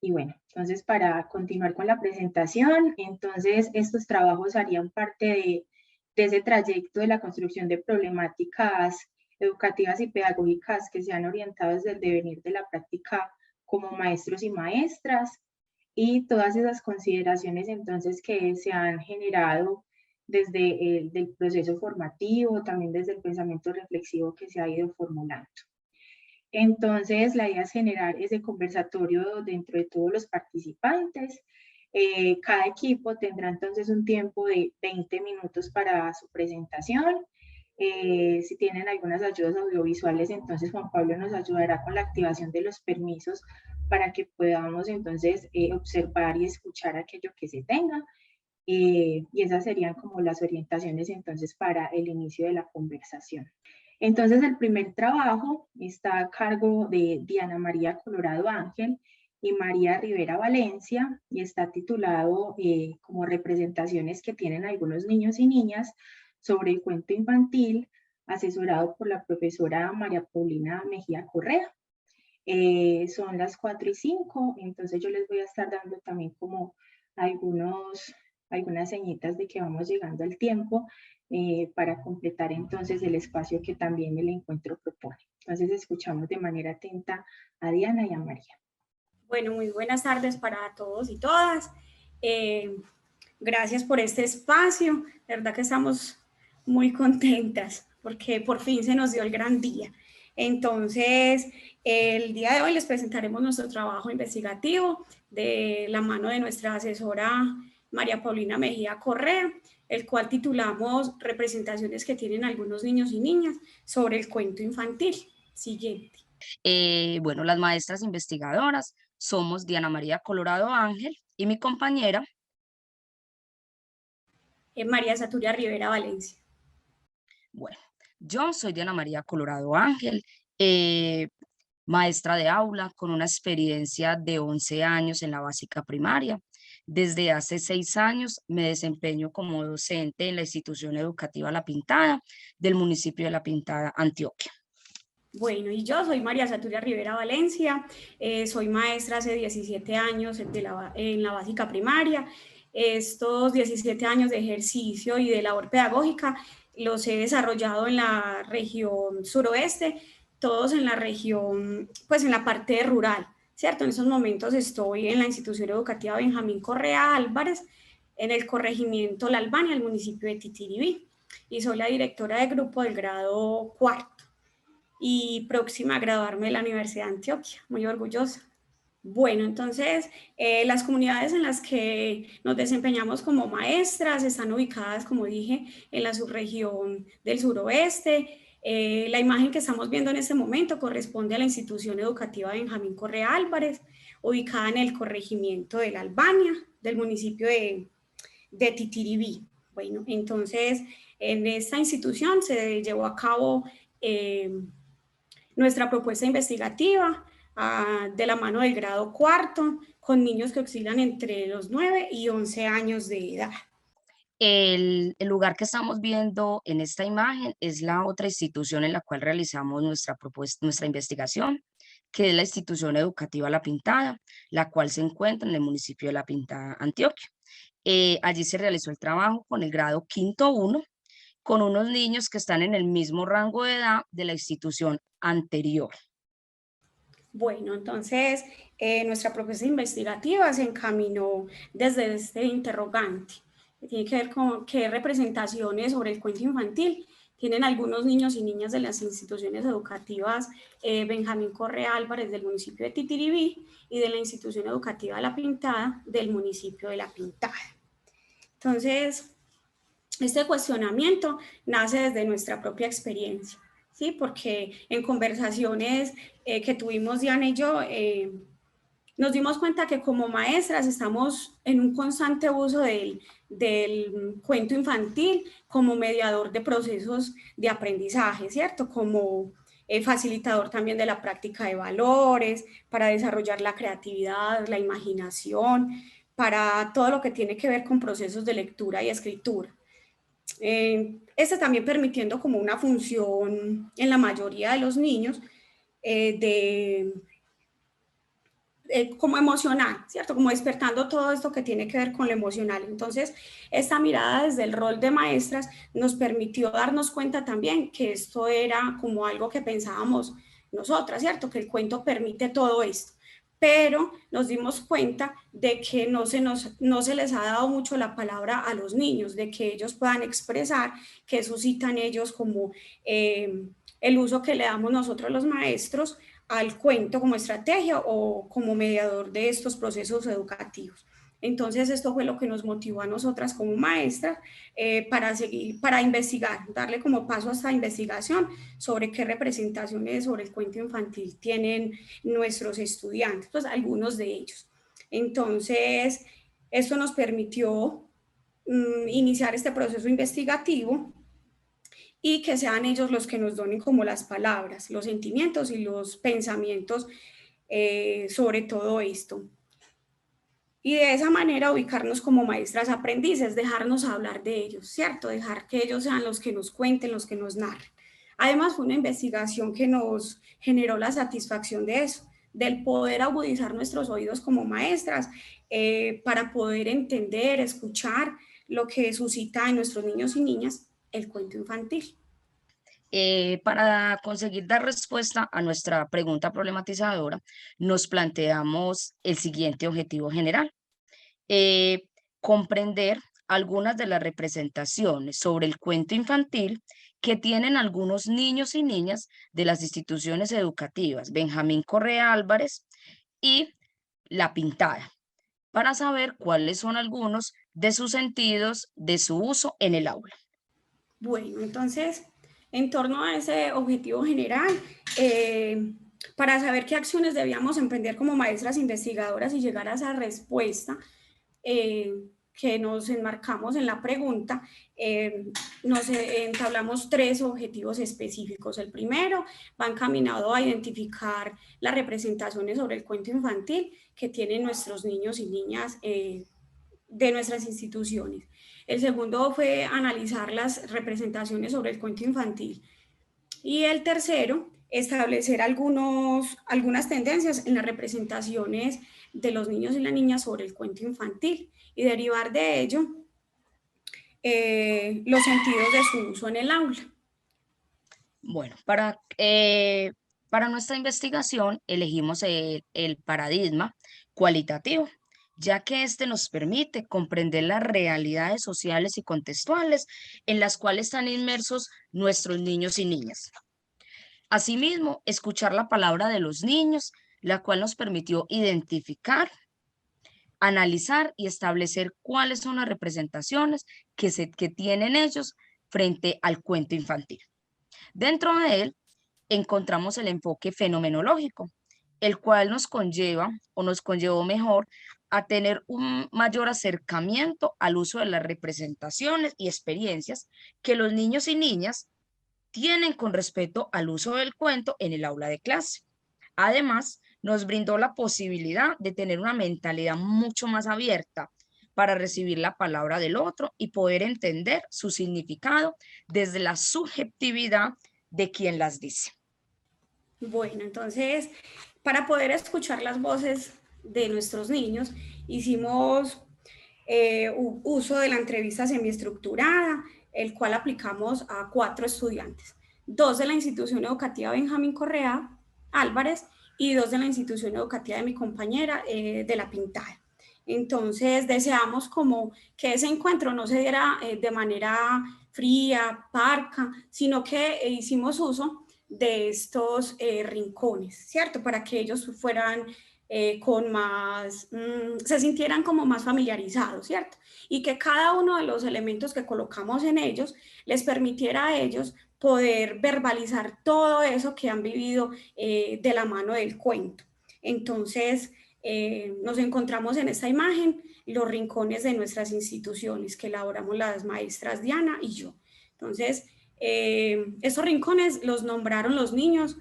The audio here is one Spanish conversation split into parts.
Y bueno, entonces para continuar con la presentación, entonces estos trabajos harían parte de ese trayecto de la construcción de problemáticas educativas y pedagógicas que se han orientado desde el devenir de la práctica como maestros y maestras, y todas esas consideraciones entonces que se han generado desde el del proceso formativo, también desde el pensamiento reflexivo que se ha ido formulando. Entonces, la idea es generar ese conversatorio dentro de todos los participantes. Cada equipo tendrá entonces un tiempo de 20 minutos para su presentación. Si tienen algunas ayudas audiovisuales, entonces Juan Pablo nos ayudará con la activación de los permisos para que podamos entonces observar y escuchar aquello que se tenga. Y esas serían como las orientaciones entonces para el inicio de la conversación. Entonces, el primer trabajo está a cargo de Diana María Colorado Ángel y María Rivera Valencia y está titulado como representaciones que tienen algunos niños y niñas sobre el cuento infantil, asesorado por la profesora María Paulina Mejía Correa. Son las 4 y 5, entonces yo les voy a estar dando también como algunas señitas de que vamos llegando al tiempo para completar entonces el espacio que también el encuentro propone. Entonces escuchamos de manera atenta a Diana y a María. Bueno, muy buenas tardes para todos y todas. Gracias por este espacio. De verdad que estamos muy contentas porque por fin se nos dio el gran día. Entonces, el día de hoy les presentaremos nuestro trabajo investigativo de la mano de nuestra asesora María Paulina Mejía Correa, el cual titulamos Representaciones que tienen algunos niños y niñas sobre el cuento infantil. Siguiente. Bueno, las maestras investigadoras somos Diana María Colorado Ángel y mi compañera. María Saturia Rivera Valencia. Bueno, yo soy Diana María Colorado Ángel, eh, maestra de aula con una experiencia de 11 años en la básica primaria. Desde hace 6 años me desempeño como docente en la institución educativa La Pintada del municipio de La Pintada, Antioquia. Bueno, y yo soy María Saturia Rivera Valencia, soy maestra hace 17 años en la básica primaria. Estos 17 años de ejercicio y de labor pedagógica los he desarrollado en la región suroeste, todos en la región, pues en la parte rural, ¿cierto? En esos momentos estoy en la institución educativa Benjamín Correa Álvarez, en el corregimiento La Albania, el municipio de Titiribí, y soy la directora de grupo del grado cuarto y próxima a graduarme de la Universidad de Antioquia, muy orgullosa. Bueno, entonces las comunidades en las que nos desempeñamos como maestras están ubicadas, como dije, en la subregión del suroeste. La imagen que estamos viendo en este momento corresponde a la institución educativa Benjamín Correa Álvarez, ubicada en el corregimiento de La Albania, del municipio de Titiribí. Bueno, entonces en esta institución se llevó a cabo nuestra propuesta investigativa de la mano del grado cuarto, con niños que oscilan entre los 9 y 11 años de edad. El lugar que estamos viendo en esta imagen es la otra institución en la cual realizamos nuestra propuesta, nuestra investigación, que es la institución educativa La Pintada, la cual se encuentra en el municipio de La Pintada, Antioquia. Allí se realizó el trabajo con el grado quinto 1, con unos niños que están en el mismo rango de edad de la institución anterior. Bueno, entonces nuestra propuesta investigativa se encaminó desde este interrogante, que tiene que ver con qué representaciones sobre el cuento infantil tienen algunos niños y niñas de las instituciones educativas Benjamín Correa Álvarez del municipio de Titiribí y de la institución educativa La Pintada del municipio de La Pintada. Entonces, este cuestionamiento nace desde nuestra propia experiencia, ¿sí? Porque en conversaciones que tuvimos Diana y yo, nos dimos cuenta que como maestras estamos en un constante uso del cuento infantil como mediador de procesos de aprendizaje, ¿cierto? Como facilitador también de la práctica de valores, para desarrollar la creatividad, la imaginación, para todo lo que tiene que ver con procesos de lectura y escritura. Este también permitiendo como una función en la mayoría de los niños de como emocional, ¿cierto? Como despertando todo esto que tiene que ver con lo emocional. Entonces, esta mirada desde el rol de maestras nos permitió darnos cuenta también que esto era como algo que pensábamos nosotras, ¿cierto? Que el cuento permite todo esto. Pero nos dimos cuenta de que no se les ha dado mucho la palabra a los niños, de que ellos puedan expresar, que suscitan ellos como el uso que le damos nosotros los maestros al cuento como estrategia o como mediador de estos procesos educativos. Entonces esto fue lo que nos motivó a nosotras como maestras para investigar, darle como paso a esta investigación sobre qué representaciones sobre el cuento infantil tienen nuestros estudiantes, pues algunos de ellos. Entonces esto nos permitió iniciar este proceso investigativo y que sean ellos los que nos donen como las palabras, los sentimientos y los pensamientos sobre todo esto. Y de esa manera ubicarnos como maestras aprendices, dejarnos hablar de ellos, ¿cierto? Dejar que ellos sean los que nos cuenten, los que nos narren. Además fue una investigación que nos generó la satisfacción de eso, del poder agudizar nuestros oídos como maestras para poder entender, escuchar lo que suscita en nuestros niños y niñas el cuento infantil. Para conseguir dar respuesta a nuestra pregunta problematizadora, nos planteamos el siguiente objetivo general: comprender algunas de las representaciones sobre el cuento infantil que tienen algunos niños y niñas de las instituciones educativas Benjamín Correa Álvarez y La Pintada, para saber cuáles son algunos de sus sentidos de su uso en el aula. Bueno, entonces, en torno a ese objetivo general, para saber qué acciones debíamos emprender como maestras investigadoras y llegar a esa respuesta que nos enmarcamos en la pregunta, nos entablamos 3 objetivos específicos. El primero va encaminado a identificar las representaciones sobre el cuento infantil que tienen nuestros niños y niñas de nuestras instituciones. El segundo fue analizar las representaciones sobre el cuento infantil. Y el tercero, establecer algunas tendencias en las representaciones de los niños y las niñas sobre el cuento infantil y derivar de ello los sentidos de su uso en el aula. Bueno, para nuestra investigación elegimos el paradigma cualitativo, ya que este nos permite comprender las realidades sociales y contextuales en las cuales están inmersos nuestros niños y niñas. Asimismo, escuchar la palabra de los niños, la cual nos permitió identificar, analizar y establecer cuáles son las representaciones que tienen ellos frente al cuento infantil. Dentro de él encontramos el enfoque fenomenológico, el cual nos conlleva o nos conllevó mejor a tener un mayor acercamiento al uso de las representaciones y experiencias que los niños y niñas tienen con respecto al uso del cuento en el aula de clase. Además, nos brindó la posibilidad de tener una mentalidad mucho más abierta para recibir la palabra del otro y poder entender su significado desde la subjetividad de quien las dice. Bueno, entonces, para poder escuchar las voces de nuestros niños, hicimos uso de la entrevista semiestructurada, el cual aplicamos a 4 estudiantes, 2 de la institución educativa Benjamín Correa Álvarez y 2 de la institución educativa de mi compañera de La Pintada. Entonces deseamos como que ese encuentro no se diera de manera fría, parca, sino que hicimos uso de estos rincones, ¿cierto? Para que ellos fueran con más, se sintieran como más familiarizados, ¿cierto? Y que cada uno de los elementos que colocamos en ellos les permitiera a ellos poder verbalizar todo eso que han vivido de la mano del cuento. Entonces, nos encontramos en esta imagen los rincones de nuestras instituciones que elaboramos las maestras Diana y yo. Entonces, estos rincones los nombraron los niños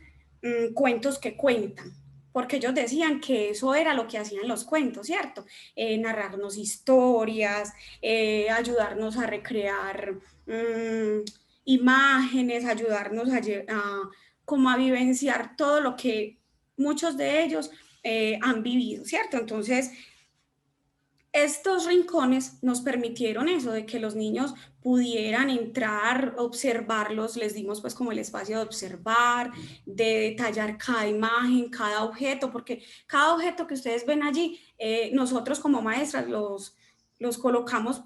cuentos que cuentan, porque ellos decían que eso era lo que hacían los cuentos, ¿cierto? Narrarnos historias, ayudarnos a recrear imágenes, ayudarnos como a vivenciar todo lo que muchos de ellos han vivido, ¿cierto? Entonces, estos rincones nos permitieron eso, de que los niños pudieran entrar, observarlos, les dimos pues como el espacio de observar, de detallar cada imagen, cada objeto, porque cada objeto que ustedes ven allí, nosotros como maestras los colocamos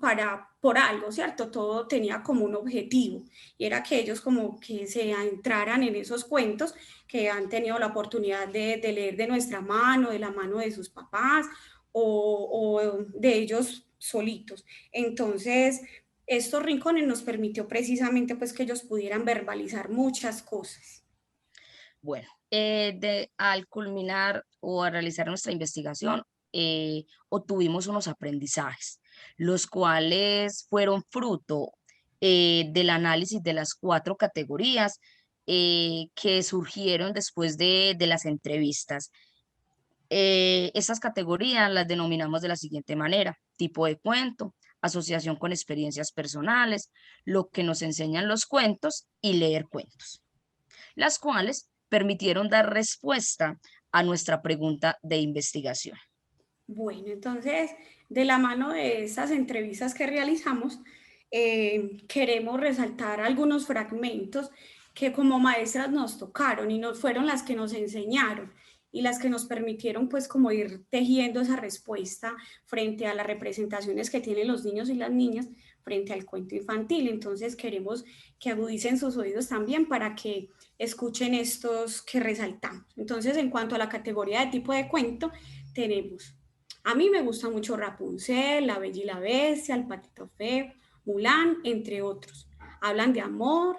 por algo, ¿cierto? Todo tenía como un objetivo y era que ellos como que se entraran en esos cuentos que han tenido la oportunidad de leer de nuestra mano, de la mano de sus papás o de ellos solitos. Entonces, estos rincones nos permitió precisamente pues que ellos pudieran verbalizar muchas cosas. Bueno, al culminar o a realizar nuestra investigación, obtuvimos unos aprendizajes, los cuales fueron fruto del análisis de las 4 categorías que surgieron después de las entrevistas. Estas categorías las denominamos de la siguiente manera: tipo de cuento, asociación con experiencias personales, lo que nos enseñan los cuentos y leer cuentos, las cuales permitieron dar respuesta a nuestra pregunta de investigación. Bueno, entonces, de la mano de estas entrevistas que realizamos, queremos resaltar algunos fragmentos que como maestras nos tocaron y nos fueron las que nos enseñaron y las que nos permitieron pues como ir tejiendo esa respuesta frente a las representaciones que tienen los niños y las niñas frente al cuento infantil. Entonces queremos que agudicen sus oídos también para que escuchen estos que resaltamos. Entonces, en cuanto a la categoría de tipo de cuento, tenemos: a mí me gusta mucho Rapunzel, La Bella y la Bestia, El Patito Feo, Mulan, entre otros. Hablan de amor,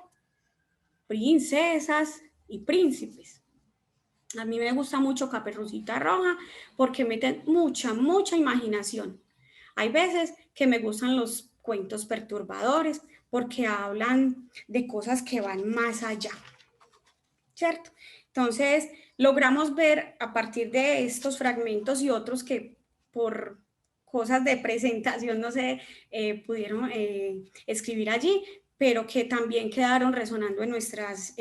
princesas y príncipes. A mí me gusta mucho Caperucita Roja porque meten mucha imaginación. Hay veces que me gustan los cuentos perturbadores porque hablan de cosas que van más allá, ¿cierto? Entonces, logramos ver a partir de estos fragmentos y otros que por cosas de presentación no se pudieron escribir allí, pero que también quedaron resonando en nuestras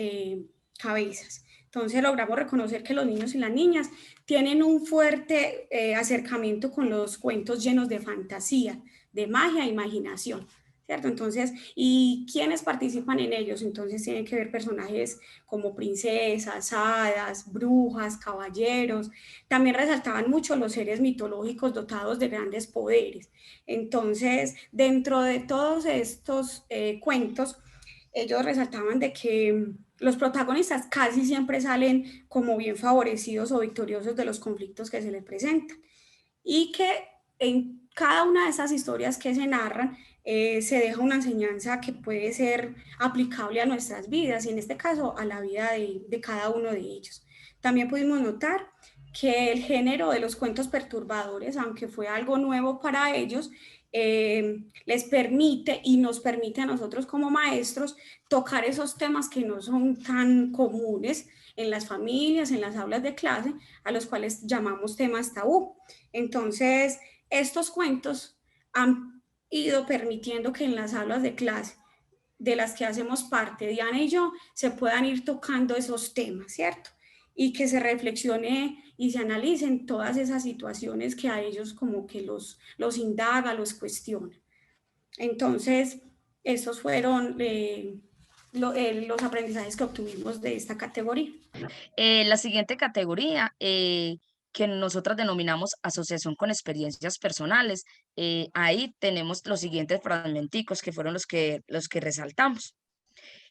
cabezas. Entonces logramos reconocer que los niños y las niñas tienen un fuerte acercamiento con los cuentos llenos de fantasía, de magia e imaginación, ¿cierto? Entonces, ¿y quiénes participan en ellos? Entonces tienen que ver personajes como princesas, hadas, brujas, caballeros. También resaltaban mucho los seres mitológicos dotados de grandes poderes. Entonces, dentro de todos estos cuentos, ellos resaltaban de que los protagonistas casi siempre salen como bien favorecidos o victoriosos de los conflictos que se les presentan y que en cada una de esas historias que se narran se deja una enseñanza que puede ser aplicable a nuestras vidas y en este caso a la vida de cada uno de ellos. También pudimos notar que el género de los cuentos perturbadores, aunque fue algo nuevo para ellos, les permite y nos permite a nosotros como maestros tocar esos temas que no son tan comunes en las familias, en las aulas de clase, a los cuales llamamos temas tabú. Entonces, estos cuentos han ido permitiendo que en las aulas de clase de las que hacemos parte, Diana y yo, se puedan ir tocando esos temas, ¿cierto? Y que se reflexione y se analicen todas esas situaciones que a ellos como que los indaga, los cuestiona. Entonces, estos fueron los aprendizajes que obtuvimos de esta categoría. La siguiente categoría, que nosotras denominamos asociación con experiencias personales, ahí tenemos los siguientes fragmenticos que fueron los que resaltamos.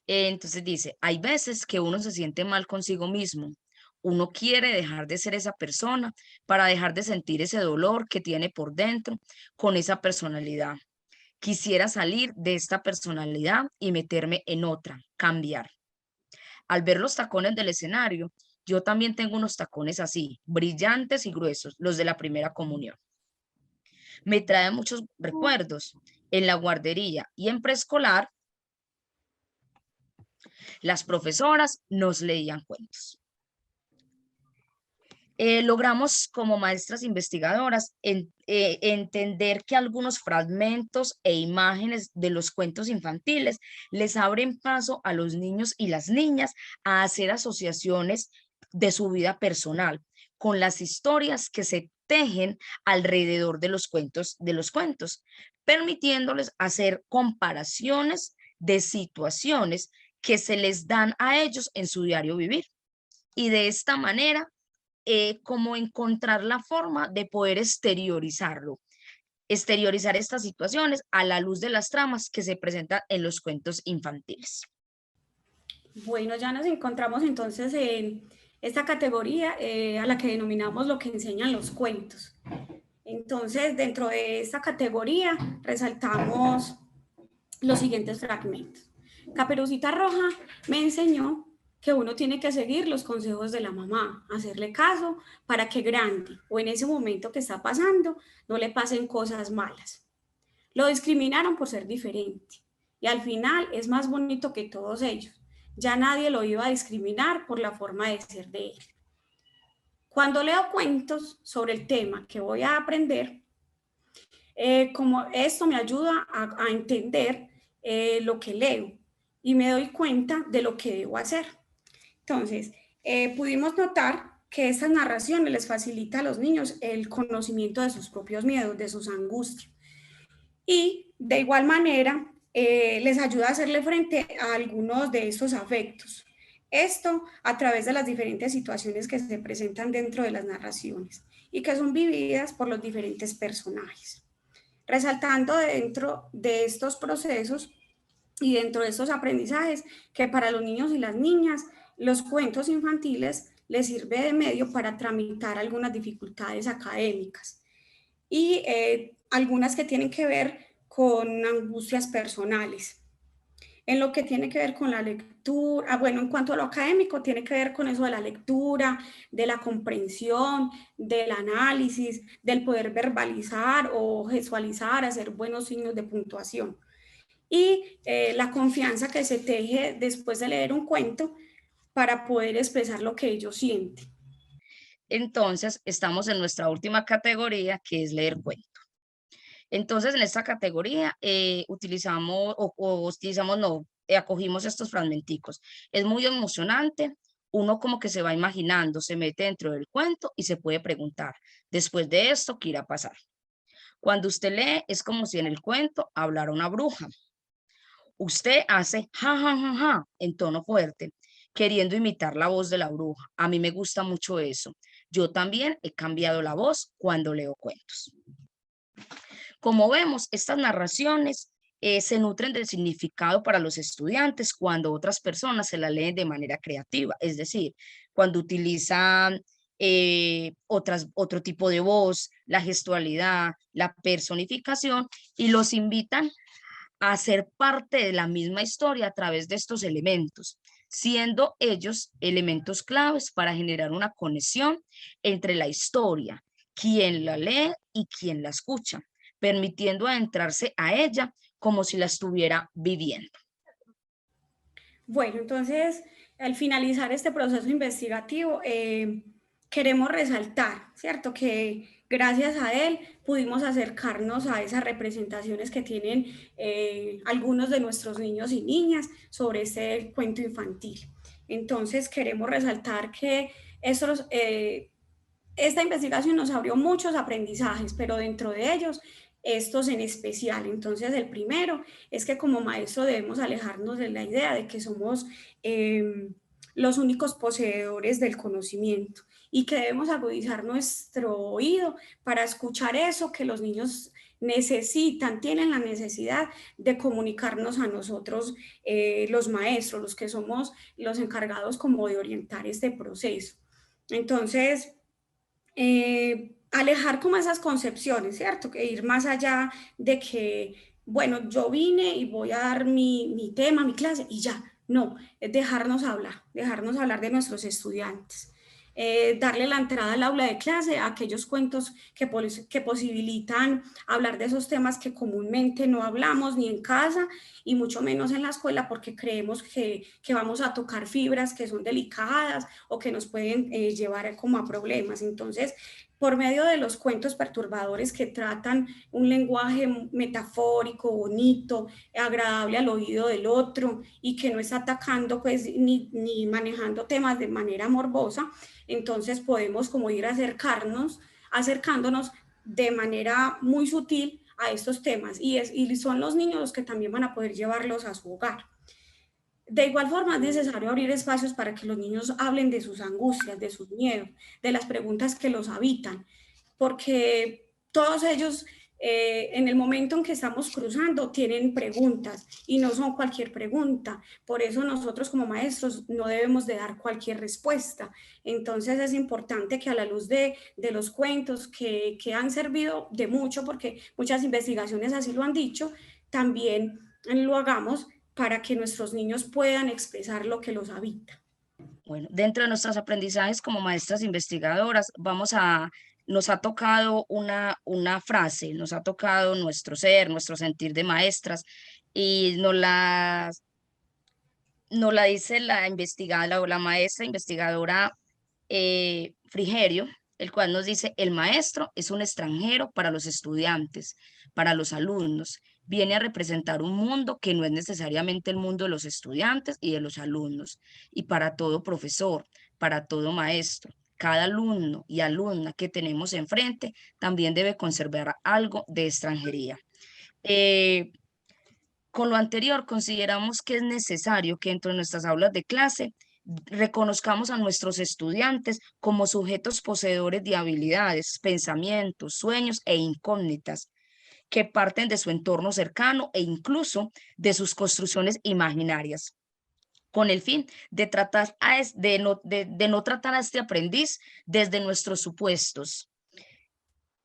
Entonces dice: hay veces que uno se siente mal consigo mismo. Uno quiere dejar de ser esa persona para dejar de sentir ese dolor que tiene por dentro con esa personalidad. Quisiera salir de esta personalidad y meterme en otra, cambiar. Al ver los tacones del escenario, yo también tengo unos tacones así, brillantes y gruesos, los de la primera comunión. Me trae muchos recuerdos. En la guardería y en preescolar, las profesoras nos leían cuentos. Logramos como maestras investigadoras entender que algunos fragmentos e imágenes de los cuentos infantiles les abren paso a los niños y las niñas a hacer asociaciones de su vida personal con las historias que se tejen alrededor de los cuentos, permitiéndoles hacer comparaciones de situaciones que se les dan a ellos en su diario vivir. Y de esta manera, como encontrar la forma de poder exteriorizar estas situaciones a la luz de las tramas que se presentan en los cuentos infantiles. Bueno, ya nos encontramos entonces en esta categoría a la que denominamos lo que enseñan los cuentos. Entonces, dentro de esta categoría resaltamos los siguientes fragmentos. Caperucita Roja me enseñó que uno tiene que seguir los consejos de la mamá, hacerle caso para que grande o en ese momento que está pasando no le pasen cosas malas. Lo discriminaron por ser diferente y al final es más bonito que todos ellos. Ya nadie lo iba a discriminar por la forma de ser de él. Cuando leo cuentos sobre el tema que voy a aprender, como esto me ayuda a entender lo que leo y me doy cuenta de lo que debo hacer. Entonces, pudimos notar que estas narraciones les facilita a los niños el conocimiento de sus propios miedos, de sus angustias. Y de igual manera, les ayuda a hacerle frente a algunos de estos afectos. Esto a través de las diferentes situaciones que se presentan dentro de las narraciones y que son vividas por los diferentes personajes. Resaltando dentro de estos procesos y dentro de estos aprendizajes que para los niños y las niñas los cuentos infantiles les sirve de medio para tramitar algunas dificultades académicas y algunas que tienen que ver con angustias personales. En lo que tiene que ver con la lectura, bueno, en cuanto a lo académico, tiene que ver con eso de la lectura, de la comprensión, del análisis, del poder verbalizar o gestualizar, hacer buenos signos de puntuación. Y la confianza que se teje después de leer un cuento para poder expresar lo que ellos sienten. Entonces, estamos en nuestra última categoría, que es leer cuento. Entonces, en esta categoría acogimos estos fragmenticos. Es muy emocionante, uno como que se va imaginando, se mete dentro del cuento y se puede preguntar, después de esto, ¿qué irá a pasar? Cuando usted lee, es como si en el cuento hablara una bruja. Usted hace ja, ja, ja, ja, en tono fuerte, queriendo imitar la voz de la bruja. A mí me gusta mucho eso. Yo también he cambiado la voz cuando leo cuentos. Como vemos, estas narraciones se nutren del significado para los estudiantes cuando otras personas se la leen de manera creativa, es decir, cuando utilizan otro tipo de voz, la gestualidad, la personificación y los invitan a ser parte de la misma historia a través de estos elementos, siendo ellos elementos claves para generar una conexión entre la historia, quien la lee y quien la escucha, permitiendo adentrarse a ella como si la estuviera viviendo. Bueno, entonces, al finalizar este proceso investigativo, queremos resaltar, ¿cierto? Que gracias a él pudimos acercarnos a esas representaciones que tienen algunos de nuestros niños y niñas sobre este cuento infantil. Entonces, queremos resaltar que esta investigación nos abrió muchos aprendizajes, pero dentro de ellos estos en especial. Entonces, el primero es que como maestro debemos alejarnos de la idea de que somos los únicos poseedores del conocimiento y que debemos agudizar nuestro oído para escuchar eso que los niños necesitan, tienen la necesidad de comunicarnos a nosotros, los maestros, los que somos los encargados como de orientar este proceso. Entonces, alejar como esas concepciones, ¿cierto? Que ir más allá de que, bueno, yo vine y voy a dar mi tema, mi clase y ya. No, es dejarnos hablar de nuestros estudiantes. Darle la entrada al aula de clase a aquellos cuentos que posibilitan hablar de esos temas que comúnmente no hablamos ni en casa y mucho menos en la escuela porque creemos que vamos a tocar fibras que son delicadas o que nos pueden llevar como a problemas. Entonces, por medio de los cuentos perturbadores que tratan un lenguaje metafórico, bonito, agradable al oído del otro y que no está atacando pues ni manejando temas de manera morbosa, entonces podemos como ir acercándonos de manera muy sutil a estos temas y son los niños los que también van a poder llevarlos a su hogar. De igual forma, es necesario abrir espacios para que los niños hablen de sus angustias, de sus miedos, de las preguntas que los habitan, porque todos ellos, en el momento en que estamos cruzando, tienen preguntas y no son cualquier pregunta. Por eso nosotros como maestros no debemos de dar cualquier respuesta. Entonces es importante que a la luz de los cuentos que han servido de mucho, porque muchas investigaciones así lo han dicho, también lo hagamos para que nuestros niños puedan expresar lo que los habita. Bueno, dentro de nuestros aprendizajes como maestras investigadoras, nos ha tocado una frase, nos ha tocado nuestro ser, nuestro sentir de maestras, y nos la dice la investigada o la maestra investigadora Frigerio, el cual nos dice: el maestro es un extranjero para los estudiantes, para los alumnos. Viene a representar un mundo que no es necesariamente el mundo de los estudiantes y de los alumnos. Y para todo profesor, para todo maestro, cada alumno y alumna que tenemos enfrente también debe conservar algo de extranjería. Con lo anterior, consideramos que es necesario que dentro de nuestras aulas de clase reconozcamos a nuestros estudiantes como sujetos poseedores de habilidades, pensamientos, sueños e incógnitas que parten de su entorno cercano e incluso de sus construcciones imaginarias, con el fin de de no tratar a este aprendiz desde nuestros supuestos.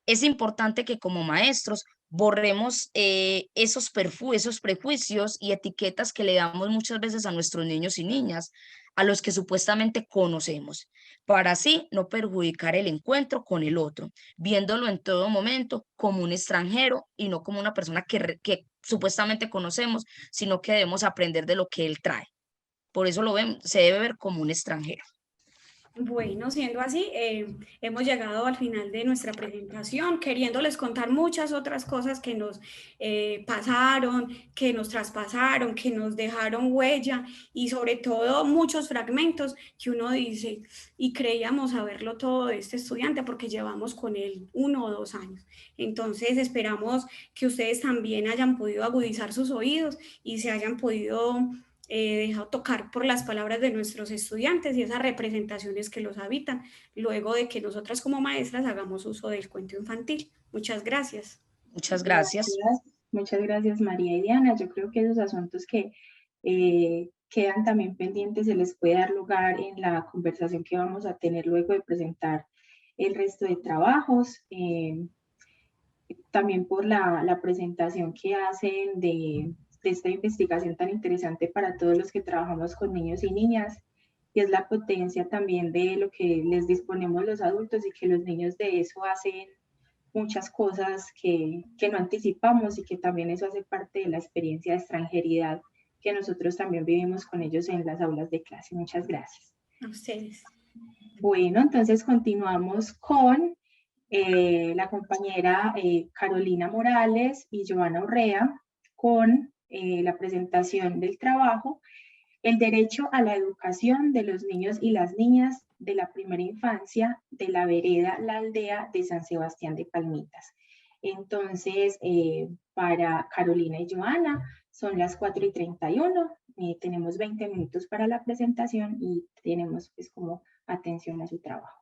Es importante que como maestros borremos esos prejuicios y etiquetas que le damos muchas veces a nuestros niños y niñas, a los que supuestamente conocemos, para así no perjudicar el encuentro con el otro, viéndolo en todo momento como un extranjero y no como una persona que supuestamente conocemos, sino que debemos aprender de lo que él trae. Por eso se debe ver como un extranjero. Bueno, siendo así, hemos llegado al final de nuestra presentación, queriéndoles contar muchas otras cosas que nos pasaron, que nos traspasaron, que nos dejaron huella y sobre todo muchos fragmentos que uno dice y creíamos saberlo todo de este estudiante porque llevamos con él 1 o 2 años. Entonces esperamos que ustedes también hayan podido agudizar sus oídos y se hayan podido dejado tocar por las palabras de nuestros estudiantes y esas representaciones que los habitan, luego de que nosotras como maestras hagamos uso del cuento infantil. Muchas gracias. Muchas gracias. Muchas gracias, María y Diana. Yo creo que esos asuntos que quedan también pendientes se les puede dar lugar en la conversación que vamos a tener luego de presentar el resto de trabajos. También por la presentación que hacen de esta investigación tan interesante para todos los que trabajamos con niños y niñas, y es la potencia también de lo que les disponemos los adultos y que los niños de eso hacen muchas cosas que no anticipamos y que también eso hace parte de la experiencia de extranjeridad que nosotros también vivimos con ellos en las aulas de clase. Muchas gracias. A ustedes. Bueno, entonces continuamos con la compañera Carolina Morales y Joana Urrea con la presentación del trabajo, el derecho a la educación de los niños y las niñas de la primera infancia de la vereda La Aldea de San Sebastián de Palmitas. Entonces, para Carolina y Joana, son las 4:31, tenemos 20 minutos para la presentación y tenemos pues como atención a su trabajo.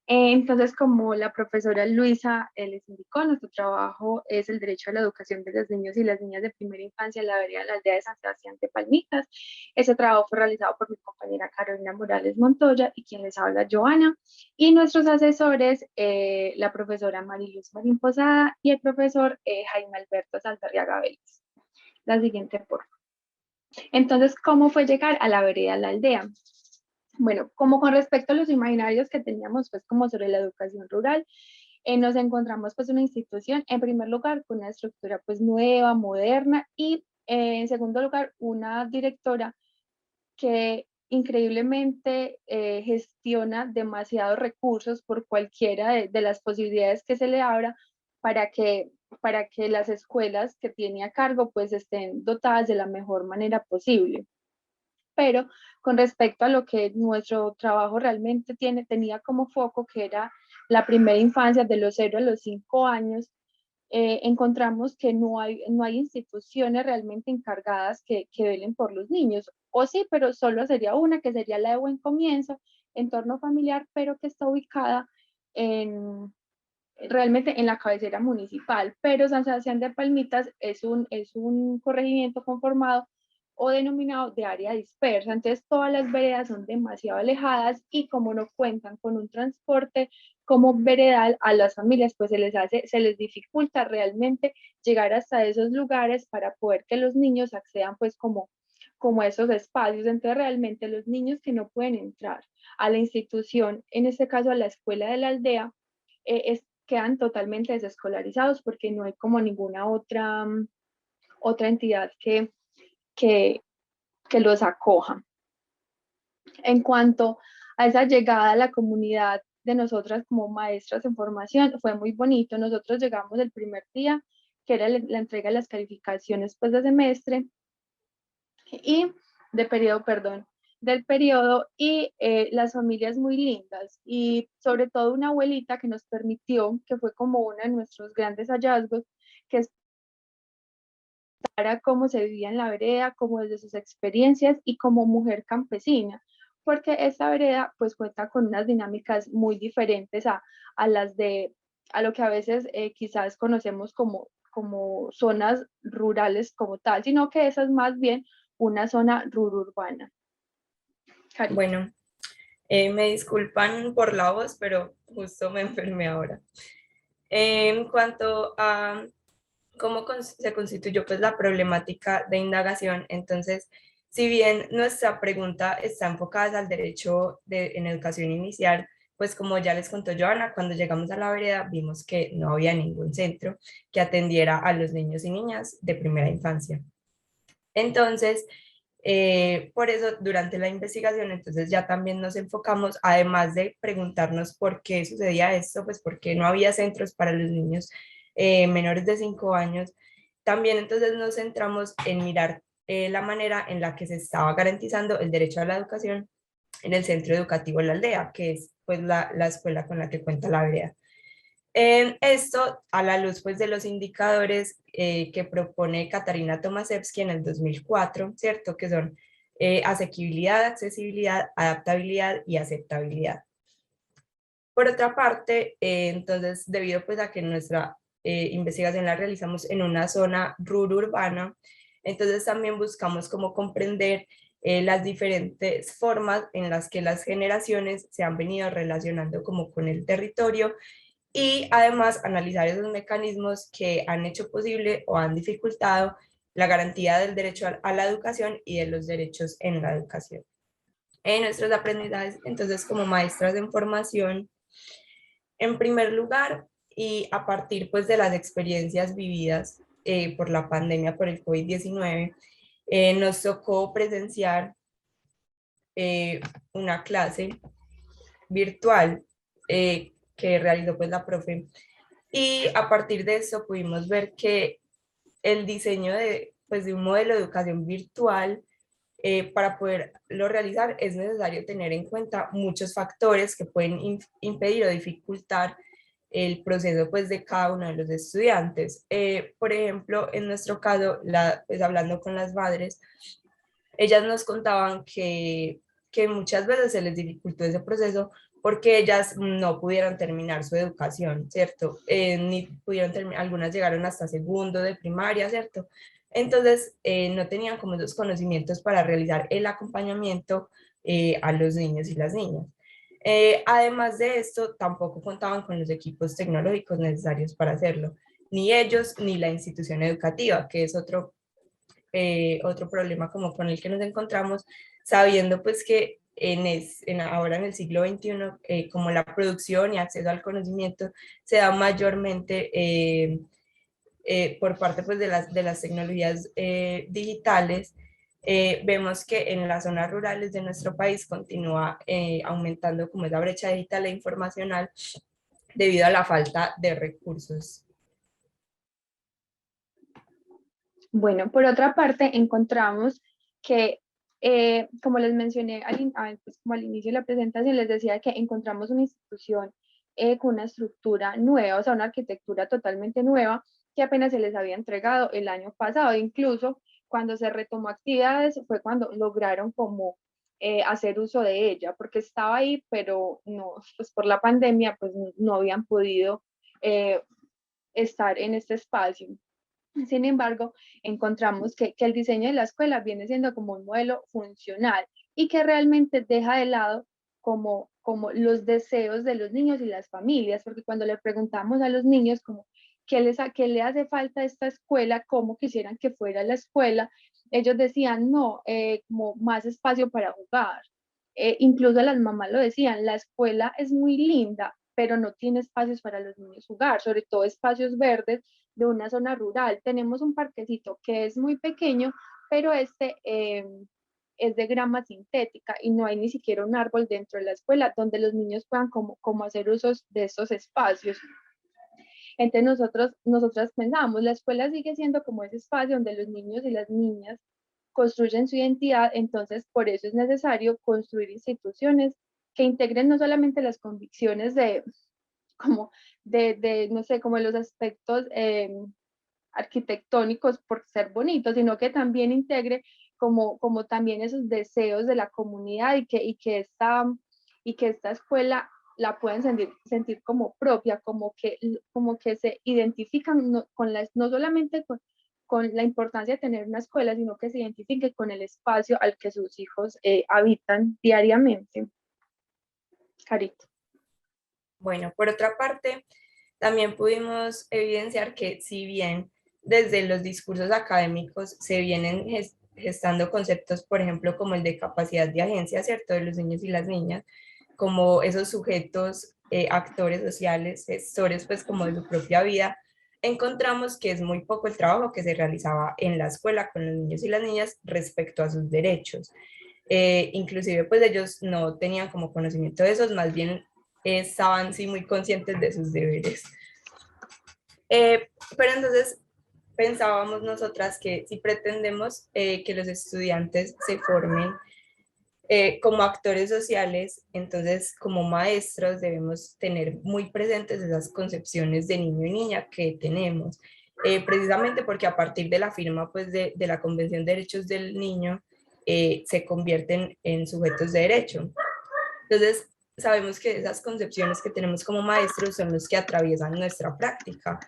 Entonces, como la profesora Luisa les indicó, nuestro trabajo es el derecho a la educación de los niños y las niñas de primera infancia en la vereda de la Aldea de San Sebastián de Palmitas. Ese trabajo fue realizado por mi compañera Carolina Morales Montoya y quien les habla, Joana, y nuestros asesores, la profesora Mariluz Marín Posada y el profesor Jaime Alberto Saldarriaga Vélez. La siguiente, por favor. Entonces, ¿cómo fue llegar a la vereda de la aldea? Bueno, como con respecto a los imaginarios que teníamos, pues como sobre la educación rural, nos encontramos pues una institución, en primer lugar, con una estructura pues nueva, moderna, y en segundo lugar, una directora que increíblemente gestiona demasiados recursos por cualquiera de las posibilidades que se le abra para que las escuelas que tiene a cargo pues estén dotadas de la mejor manera posible. Pero con respecto a lo que nuestro trabajo realmente tenía como foco, que era la primera infancia de los 0 a los 5 años, encontramos que no hay instituciones realmente encargadas que velen por los niños. O sí, pero solo sería una, que sería la de Buen Comienzo, entorno familiar, pero que está ubicada realmente en la cabecera municipal. Pero San Sebastián de Palmitas es un corregimiento conformado o denominado de área dispersa. Entonces todas las veredas son demasiado alejadas y como no cuentan con un transporte como veredal, a las familias pues se les dificulta realmente llegar hasta esos lugares para poder que los niños accedan pues como a esos espacios. Entonces realmente los niños que no pueden entrar a la institución, en este caso a la escuela de la aldea, quedan totalmente desescolarizados porque no hay como ninguna otra entidad que los acoja. En cuanto a esa llegada a la comunidad de nosotras como maestras en formación, fue muy bonito. Nosotros llegamos el primer día, que era la entrega de las calificaciones pues, de semestre y de periodo, perdón, del periodo, y las familias muy lindas, y sobre todo una abuelita que nos permitió, que fue como uno de nuestros grandes hallazgos, que es para cómo se vivía en la vereda, como desde sus experiencias y como mujer campesina, porque esta vereda pues cuenta con unas dinámicas muy diferentes a lo que a veces quizás conocemos como zonas rurales como tal, sino que esa es más bien una zona urbana. Bueno, me disculpan por la voz, pero justo me enfermé ahora. En cuanto a cómo se constituyó pues la problemática de indagación, entonces, si bien nuestra pregunta está enfocada al derecho en educación inicial, pues como ya les contó Joana, cuando llegamos a la vereda vimos que no había ningún centro que atendiera a los niños y niñas de primera infancia. Entonces, por eso durante la investigación entonces ya también nos enfocamos, además de preguntarnos por qué sucedía esto, pues por qué no había centros para los niños menores de 5 años, también entonces nos centramos en mirar la manera en la que se estaba garantizando el derecho a la educación en el centro educativo de la aldea, que es pues la escuela con la que cuenta la vereda. Esto a la luz pues, de los indicadores que propone Katarina Tomaszewski en el 2004, ¿cierto? Que son asequibilidad, accesibilidad, adaptabilidad y aceptabilidad. Por otra parte, entonces, debido pues, a que nuestra investigación la realizamos en una zona urbana, entonces también buscamos como comprender las diferentes formas en las que las generaciones se han venido relacionando como con el territorio y además analizar esos mecanismos que han hecho posible o han dificultado la garantía del derecho a la educación y de los derechos en la educación. En nuestros aprendizajes, entonces, como maestras en formación, en primer lugar, y a partir pues de las experiencias vividas por la pandemia por el COVID-19, nos tocó presenciar una clase virtual que realizó pues la profe, y a partir de eso pudimos ver que el diseño pues, de un modelo de educación virtual, para poderlo realizar es necesario tener en cuenta muchos factores que pueden impedir o dificultar el proceso pues, de cada uno de los estudiantes. Por ejemplo, en nuestro caso, pues, hablando con las madres, ellas nos contaban que muchas veces se les dificultó ese proceso porque ellas no pudieron terminar su educación, ¿cierto? Ni pudieron terminar, algunas llegaron hasta segundo de primaria, ¿cierto? Entonces, no tenían como esos conocimientos para realizar el acompañamiento a los niños y las niñas. Además de esto, tampoco contaban con los equipos tecnológicos necesarios para hacerlo, ni ellos ni la institución educativa, que es otro problema como con el que nos encontramos, sabiendo pues que ahora en el siglo XXI, como la producción y acceso al conocimiento se da mayormente por parte pues, de las tecnologías digitales, vemos que en las zonas rurales de nuestro país continúa aumentando como esa brecha digital e informacional debido a la falta de recursos. Bueno, por otra parte, encontramos que, como les mencioné pues, como al inicio de la presentación, les decía que encontramos una institución con una estructura nueva, o sea, una arquitectura totalmente nueva, que apenas se les había entregado el año pasado. Incluso cuando se retomó actividades fue cuando lograron como hacer uso de ella, porque estaba ahí, pero no, pues por la pandemia, pues no habían podido estar en este espacio. Sin embargo, encontramos que el diseño de la escuela viene siendo como un modelo funcional y que realmente deja de lado como los deseos de los niños y las familias, porque cuando le preguntamos a los niños como qué le hace falta a esta escuela, cómo quisieran que fuera la escuela, ellos decían, no, como más espacio para jugar. Incluso las mamás lo decían, la escuela es muy linda, pero no tiene espacios para los niños jugar, sobre todo espacios verdes de una zona rural. Tenemos un parquecito que es muy pequeño, pero este es de grama sintética y no hay ni siquiera un árbol dentro de la escuela donde los niños puedan como hacer usos de estos espacios. Entonces nosotras pensamos, la escuela sigue siendo como ese espacio donde los niños y las niñas construyen su identidad, entonces por eso es necesario construir instituciones que integren no solamente las convicciones no sé, como los aspectos arquitectónicos por ser bonitos, sino que también integre como también esos deseos de la comunidad y que esta escuela la pueden sentir como propia, como que se identifican no solamente con la importancia de tener una escuela, sino que se identifique con el espacio al que sus hijos habitan diariamente. Carito. Bueno, por otra parte, también pudimos evidenciar que si bien desde los discursos académicos se vienen gestando conceptos, por ejemplo, como el de capacidad de agencia, ¿cierto?, de los niños y las niñas, como esos sujetos, actores sociales, gestores, pues como de su propia vida, encontramos que es muy poco el trabajo que se realizaba en la escuela con los niños y las niñas respecto a sus derechos. Inclusive pues ellos no tenían como conocimiento de esos, más bien estaban sí muy conscientes de sus deberes. Pero entonces pensábamos nosotras que si pretendemos que los estudiantes se formen como actores sociales, entonces como maestros debemos tener muy presentes esas concepciones de niño y niña que tenemos, precisamente porque a partir de la firma pues de la Convención de Derechos del Niño se convierten en sujetos de derecho. Entonces sabemos que esas concepciones que tenemos como maestros son los que atraviesan nuestra práctica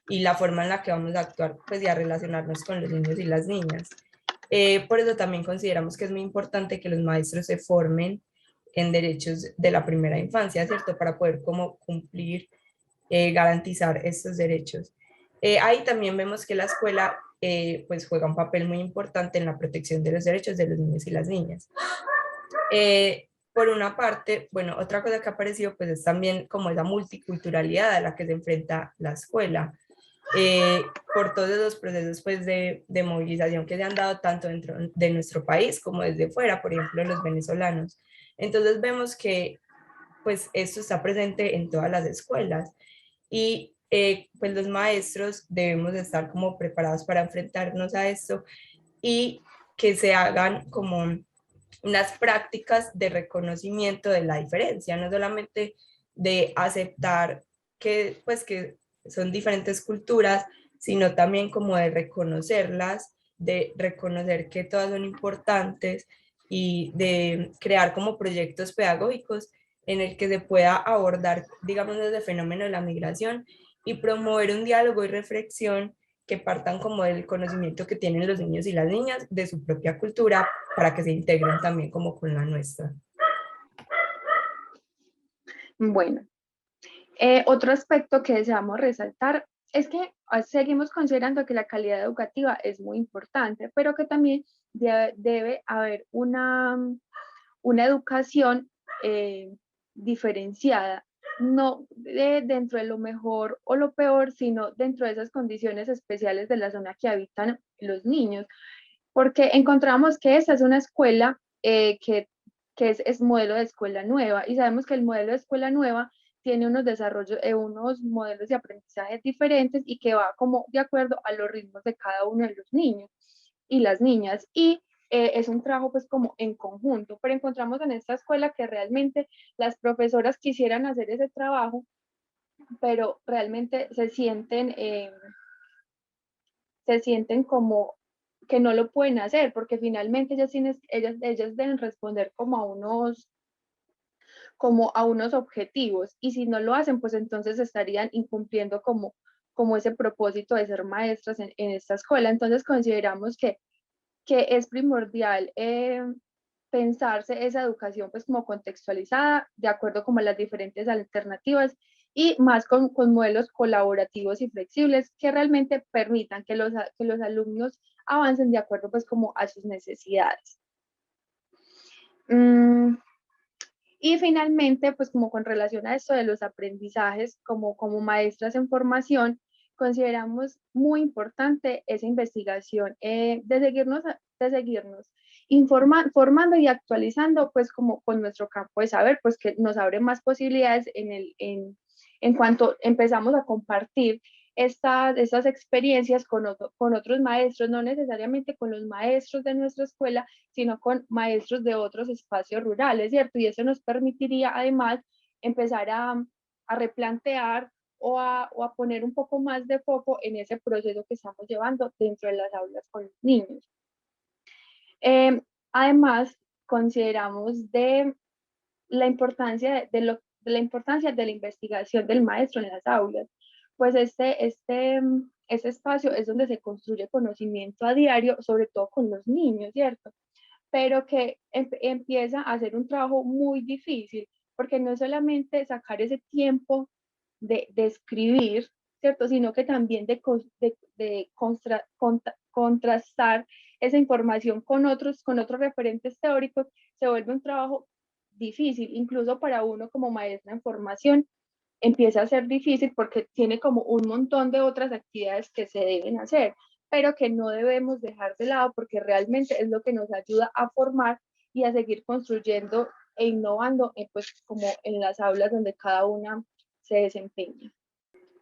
y la forma en la que vamos a actuar pues y a relacionarnos con los niños y las niñas. Por eso también consideramos que es muy importante que los maestros se formen en derechos de la primera infancia, ¿cierto? Para poder como cumplir, garantizar estos derechos. Ahí también vemos que la escuela pues juega un papel muy importante en la protección de los derechos de los niños y las niñas. Por una parte, bueno, otra cosa que ha aparecido pues es también como esa multiculturalidad a la que se enfrenta la escuela. Por todos los procesos pues, de movilización que se han dado tanto dentro de nuestro país como desde fuera, por ejemplo, los venezolanos. Entonces vemos que pues esto está presente en todas las escuelas y pues los maestros debemos estar como preparados para enfrentarnos a esto y que se hagan como unas prácticas de reconocimiento de la diferencia, no solamente de aceptar que pues que son diferentes culturas, sino también como de reconocerlas, de reconocer que todas son importantes y de crear como proyectos pedagógicos en el que se pueda abordar, digamos, ese fenómeno de la migración y promover un diálogo y reflexión que partan como del conocimiento que tienen los niños y las niñas de su propia cultura para que se integren también como con la nuestra. Bueno, otro aspecto que deseamos resaltar es que seguimos considerando que la calidad educativa es muy importante, pero que también debe haber una educación diferenciada, no dentro de lo mejor o lo peor, sino dentro de esas condiciones especiales de la zona que habitan los niños. porque encontramos que esta es una escuela que es modelo de escuela nueva, y sabemos que el modelo de escuela nueva tiene unos desarrollos, unos modelos de aprendizaje diferentes y que va como de acuerdo a los ritmos de cada uno de los niños y las niñas, y es un trabajo pues como en conjunto, pero encontramos en esta escuela que realmente las profesoras quisieran hacer ese trabajo, pero realmente se sienten como que no lo pueden hacer, porque finalmente ellas deben responder como a unos objetivos, y si no lo hacen, pues entonces estarían incumpliendo como ese propósito de ser maestras en esta escuela. Entonces consideramos que es primordial pensarse esa educación pues como contextualizada, de acuerdo como a las diferentes alternativas, y más con modelos colaborativos y flexibles que realmente permitan que los alumnos avancen de acuerdo pues como a sus necesidades. Y finalmente, pues como con relación a esto de los aprendizajes como maestras en formación, consideramos muy importante esa investigación de seguirnos formando y actualizando pues como con nuestro campo de saber, pues que nos abre más posibilidades en cuanto empezamos a compartir estas experiencias con otros maestros, no necesariamente con los maestros de nuestra escuela, sino con maestros de otros espacios rurales, ¿cierto? Y eso nos permitiría además empezar a replantear o a poner un poco más de foco en ese proceso que estamos llevando dentro de las aulas con los niños. Además, consideramos de la importancia de la importancia de la investigación del maestro en las aulas, pues este espacio es donde se construye conocimiento a diario, sobre todo con los niños, ¿cierto? Pero que empieza a ser un trabajo muy difícil, porque no es solamente sacar ese tiempo de escribir, ¿cierto? Sino que también de contrastar esa información con otros referentes teóricos, se vuelve un trabajo difícil, incluso para uno como maestra en formación, empieza a ser difícil porque tiene como un montón de otras actividades que se deben hacer, pero que no debemos dejar de lado porque realmente es lo que nos ayuda a formar y a seguir construyendo e innovando pues como en las aulas donde cada una se desempeña.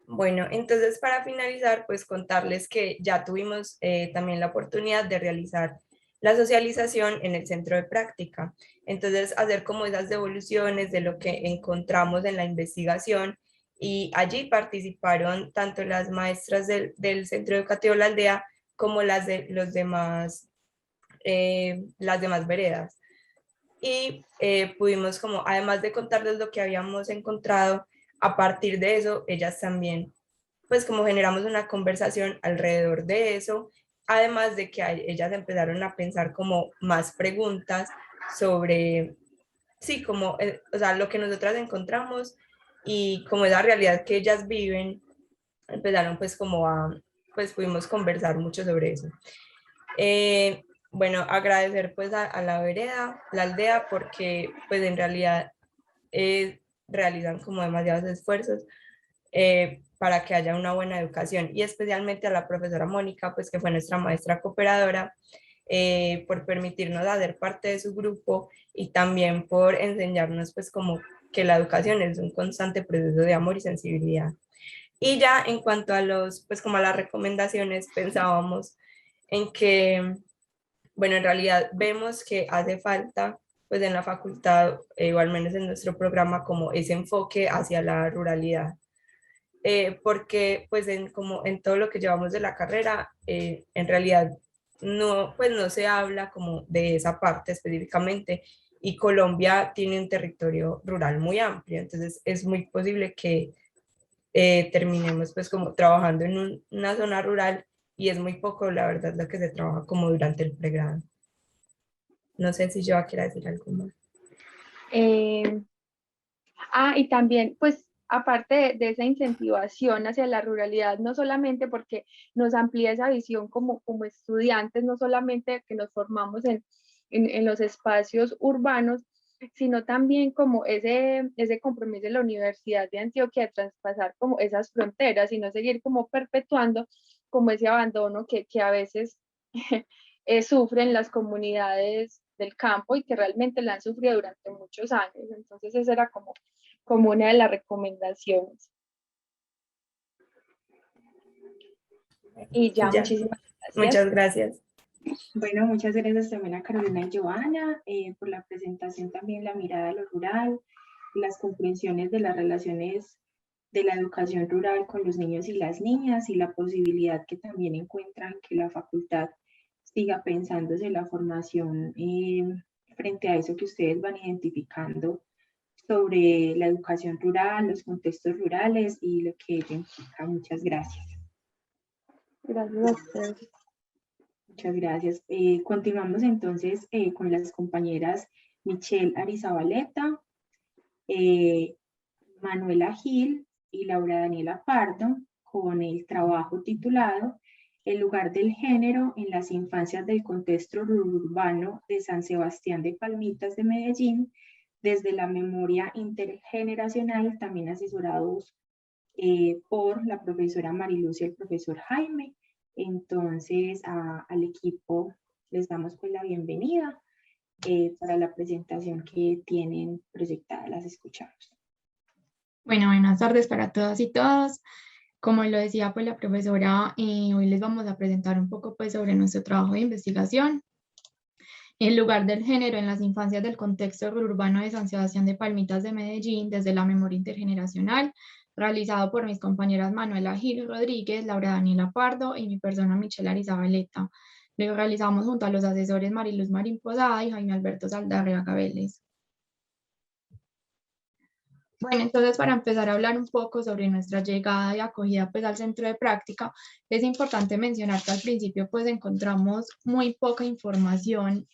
Bueno, entonces para finalizar, pues contarles que ya tuvimos también la oportunidad de realizar la socialización en el centro de práctica. Entonces, hacer como esas devoluciones de lo que encontramos en la investigación, y allí participaron tanto las maestras del Centro Educativo La Aldea como las de las demás veredas. Y pudimos como, además de contarles lo que habíamos encontrado, a partir de eso, ellas también, pues como generamos una conversación alrededor de eso, además de que ellas empezaron a pensar como más preguntas sobre, sí, como, o sea, lo que nosotras encontramos y como esa realidad que ellas viven, empezaron pues como pues pudimos conversar mucho sobre eso. Bueno, agradecer pues a la vereda, la aldea, porque pues en realidad realizan como demasiados esfuerzos para que haya una buena educación, y especialmente a la profesora Mónica, pues que fue nuestra maestra cooperadora, por permitirnos hacer parte de su grupo y también por enseñarnos pues como que la educación es un constante proceso de amor y sensibilidad. Y ya en cuanto a pues como a las recomendaciones, pensábamos en que, bueno, en realidad vemos que hace falta, pues en la facultad, o al menos en nuestro programa, como ese enfoque hacia la ruralidad. Porque pues como en todo lo que llevamos de la carrera, en realidad no, pues no se habla como de esa parte específicamente, y Colombia tiene un territorio rural muy amplio, entonces es muy posible que terminemos pues como trabajando en una zona rural, y es muy poco, la verdad, lo que se trabaja como durante el pregrado. No sé si yo quiero decir algo más. Y también, pues, aparte de esa incentivación hacia la ruralidad, no solamente porque nos amplía esa visión como estudiantes, no solamente que nos formamos en los espacios urbanos, sino también como ese compromiso de la Universidad de Antioquia de traspasar como esas fronteras y no seguir como perpetuando como ese abandono que a veces sufren las comunidades del campo y que realmente la han sufrido durante muchos años. Entonces esa era como una de las recomendaciones. Y ya, muchísimas gracias. Muchas gracias. Bueno, muchas gracias también a Carolina y Joana por la presentación, también la mirada a lo rural, las comprensiones de las relaciones de la educación rural con los niños y las niñas y la posibilidad que también encuentran que la facultad siga pensándose la formación frente a eso que ustedes van identificando sobre la educación rural, los contextos rurales y lo que ello implica. Muchas gracias. Gracias a ustedes. Muchas gracias. Continuamos entonces con las compañeras Michelle Arizabaleta, Manuela Gil y Laura Daniela Pardo con el trabajo titulado El lugar del género en las infancias del contexto urbano de San Sebastián de Palmitas de Medellín, desde la memoria intergeneracional, también asesorados por la profesora Mariluz y el profesor Jaime. Entonces al equipo les damos pues la bienvenida para la presentación que tienen proyectada. Las escuchamos. Bueno, buenas tardes para todas y todos. Como lo decía pues la profesora, hoy les vamos a presentar un poco pues sobre nuestro trabajo de investigación. El lugar del género en las infancias del contexto urbano de San Sebastián de Palmitas de Medellín, desde la memoria intergeneracional, realizado por mis compañeras Manuela Gil Rodríguez, Laura Daniela Pardo y mi persona Michelle Arizabaleta. Lo realizamos junto a los asesores Mariluz Marín Posada y Jaime Alberto Saldarriaga Vélez. Bueno, entonces para empezar a hablar un poco sobre nuestra llegada y acogida pues al centro de práctica, es importante mencionar que al principio pues encontramos muy poca información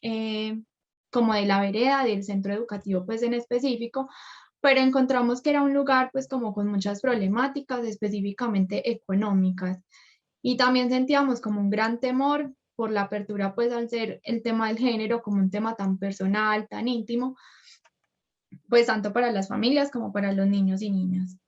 como de la vereda, del centro educativo pues en específico, pero encontramos que era un lugar pues como con muchas problemáticas específicamente económicas y también sentíamos como un gran temor por la apertura pues al ser el tema del género como un tema tan personal, tan íntimo, pues tanto para las familias como para los niños y niñas.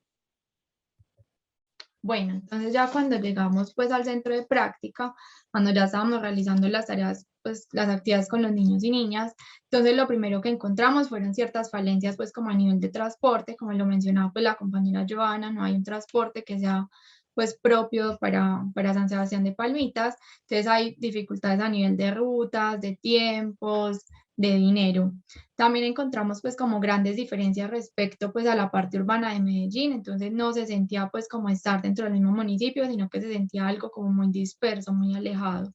Bueno, entonces ya cuando llegamos pues al centro de práctica, cuando ya estábamos realizando las tareas, pues las actividades con los niños y niñas, entonces lo primero que encontramos fueron ciertas falencias pues como a nivel de transporte, como lo mencionaba pues la compañera Joana, no hay un transporte que sea pues propio para San Sebastián de Palmitas, entonces hay dificultades a nivel de rutas, de tiempos, de dinero. También encontramos pues como grandes diferencias respecto pues a la parte urbana de Medellín, entonces no se sentía pues como estar dentro del mismo municipio, sino que se sentía algo como muy disperso, muy alejado.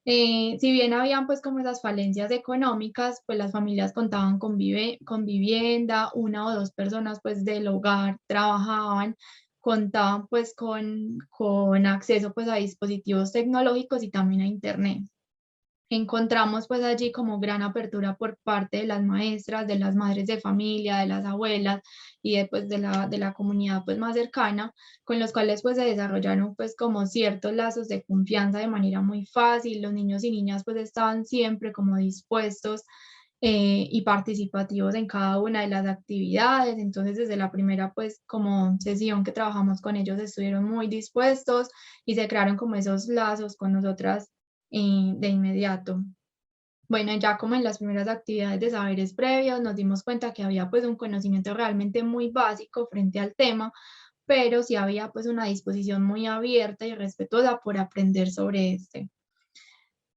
Si bien habían pues como esas falencias económicas, pues las familias contaban con vivienda, una o dos personas pues del hogar trabajaban, contaban pues con acceso pues a dispositivos tecnológicos y también a internet. Encontramos pues allí como gran apertura por parte de las maestras, de las madres de familia, de las abuelas y de la comunidad pues más cercana, con los cuales pues se desarrollaron pues como ciertos lazos de confianza de manera muy fácil. Los niños y niñas pues estaban siempre como dispuestos y participativos en cada una de las actividades. Entonces desde la primera pues como sesión que trabajamos con ellos estuvieron muy dispuestos y se crearon como esos lazos con nosotras de inmediato. Bueno, ya como en las primeras actividades de saberes previos nos dimos cuenta que había pues un conocimiento realmente muy básico frente al tema, pero sí había pues una disposición muy abierta y respetuosa por aprender sobre este.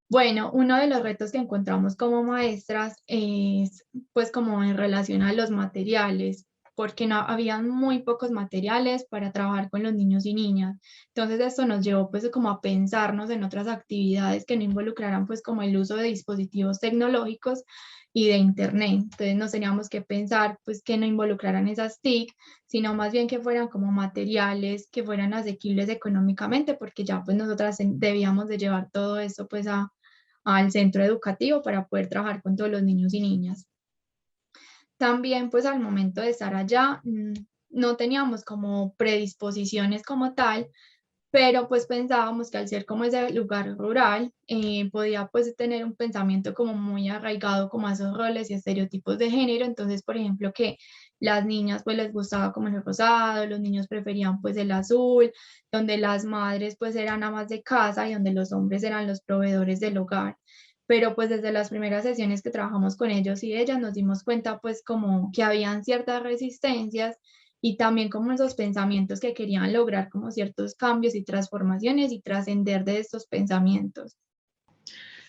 Bueno, uno de los retos que encontramos como maestras es pues como en relación a los materiales, porque no habían muy pocos materiales para trabajar con los niños y niñas. Entonces esto nos llevó pues como a pensarnos en otras actividades que no involucraran pues como el uso de dispositivos tecnológicos y de internet. Entonces nos teníamos que pensar pues que no involucraran esas TIC, sino más bien que fueran como materiales que fueran asequibles económicamente, porque ya pues nosotras debíamos de llevar todo esto pues al centro educativo para poder trabajar con todos los niños y niñas. También pues al momento de estar allá no teníamos como predisposiciones como tal pero pues pensábamos que al ser como ese lugar rural, podía pues tener un pensamiento como muy arraigado como a esos roles y estereotipos de género. Entonces, por ejemplo, que las niñas pues les gustaba como el rosado, los niños preferían pues el azul, donde las madres pues eran amas de casa y donde los hombres eran los proveedores del hogar. Pero pues desde las primeras sesiones que trabajamos con ellos y ellas nos dimos cuenta pues como que habían ciertas resistencias y también como esos pensamientos que querían lograr como ciertos cambios y transformaciones y trascender de estos pensamientos.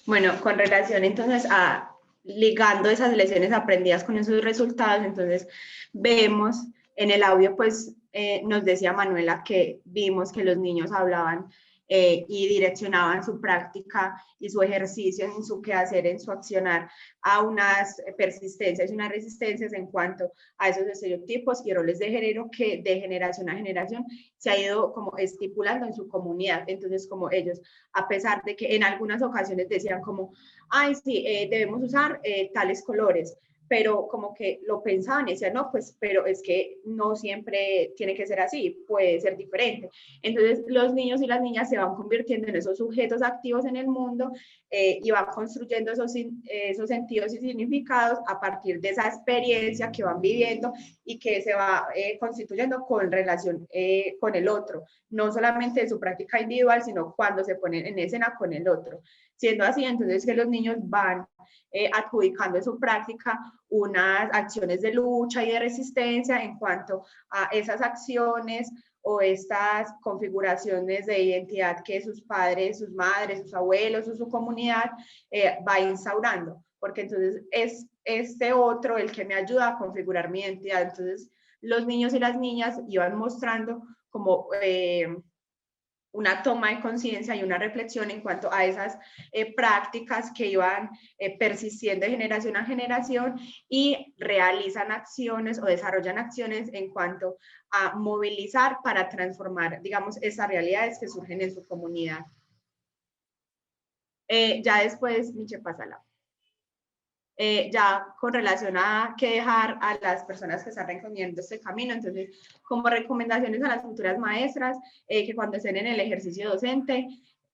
Bueno, con relación entonces a ligando esas lecciones aprendidas con esos resultados, entonces vemos en el audio, pues nos decía Manuela que vimos que los niños hablaban y direccionaban su práctica y su ejercicio en su quehacer, en su accionar, a unas persistencias y unas resistencias en cuanto a esos estereotipos y roles de género que de generación a generación se ha ido como estipulando en su comunidad. Entonces, como ellos, a pesar de que en algunas ocasiones decían como, ay, sí, debemos usar tales colores, pero como que lo pensaban y decían, no, pues, pero es que no siempre tiene que ser así, puede ser diferente. Entonces, los niños y las niñas se van convirtiendo en esos sujetos activos en el mundo y van construyendo esos sentidos y significados a partir de esa experiencia que van viviendo y que se va constituyendo con relación con el otro, no solamente en su práctica individual, sino cuando se ponen en escena con el otro. Siendo así, entonces que los niños van adjudicando en su práctica unas acciones de lucha y de resistencia en cuanto a esas acciones o estas configuraciones de identidad que sus padres, sus madres, sus abuelos o su comunidad va instaurando, porque entonces es este otro el que me ayuda a configurar mi identidad. Entonces los niños y las niñas iban mostrando como una toma de conciencia y una reflexión en cuanto a esas prácticas que iban persistiendo de generación a generación y realizan acciones o desarrollan acciones en cuanto a movilizar para transformar, digamos, esas realidades que surgen en su comunidad. Ya después, Miche, pásala. Ya con relación a qué dejar a las personas que están recorriendo este camino. Entonces, como recomendaciones a las futuras maestras, que cuando estén en el ejercicio docente,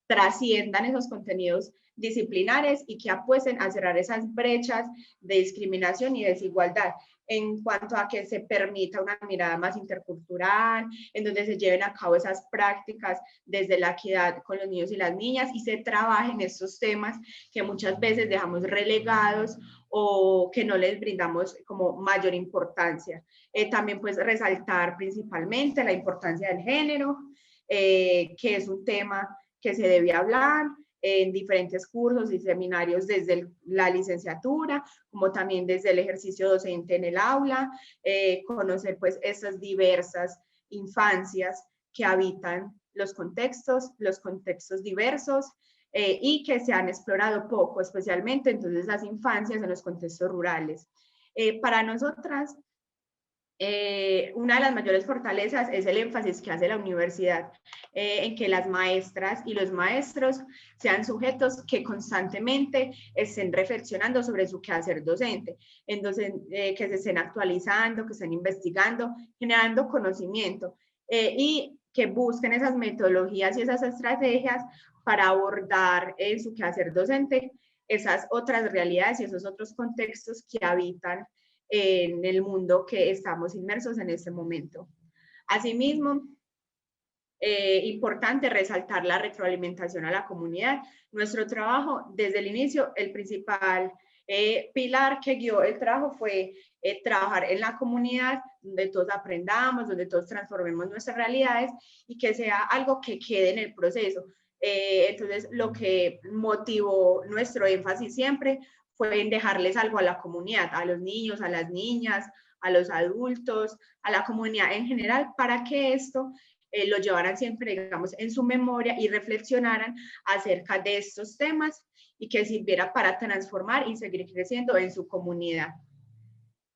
trasciendan esos contenidos disciplinares y que apuesten a cerrar esas brechas de discriminación y desigualdad en cuanto a que se permita una mirada más intercultural, en donde se lleven a cabo esas prácticas desde la equidad con los niños y las niñas y se trabajen estos temas que muchas veces dejamos relegados o que no les brindamos como mayor importancia. También pues resaltar principalmente la importancia del género, que es un tema que se debe hablar en diferentes cursos y seminarios desde la licenciatura, como también desde el ejercicio docente en el aula, conocer pues esas diversas infancias que habitan los contextos diversos, y que se han explorado poco, especialmente entonces las infancias en los contextos rurales. Para nosotras, una de las mayores fortalezas es el énfasis que hace la universidad en que las maestras y los maestros sean sujetos que constantemente estén reflexionando sobre su quehacer docente, entonces que se estén actualizando, que estén investigando, generando conocimiento y que busquen esas metodologías y esas estrategias para abordar en su quehacer docente esas otras realidades y esos otros contextos que habitan en el mundo que estamos inmersos en este momento. Asimismo, importante resaltar la retroalimentación a la comunidad. Nuestro trabajo, desde el inicio, el principal pilar que guió el trabajo fue trabajar en la comunidad, donde todos aprendamos, donde todos transformemos nuestras realidades y que sea algo que quede en el proceso. Entonces, lo que motivó nuestro énfasis siempre fue en dejarles algo a la comunidad, a los niños, a las niñas, a los adultos, a la comunidad en general, para que esto lo llevaran siempre, digamos, en su memoria y reflexionaran acerca de estos temas y que sirviera para transformar y seguir creciendo en su comunidad.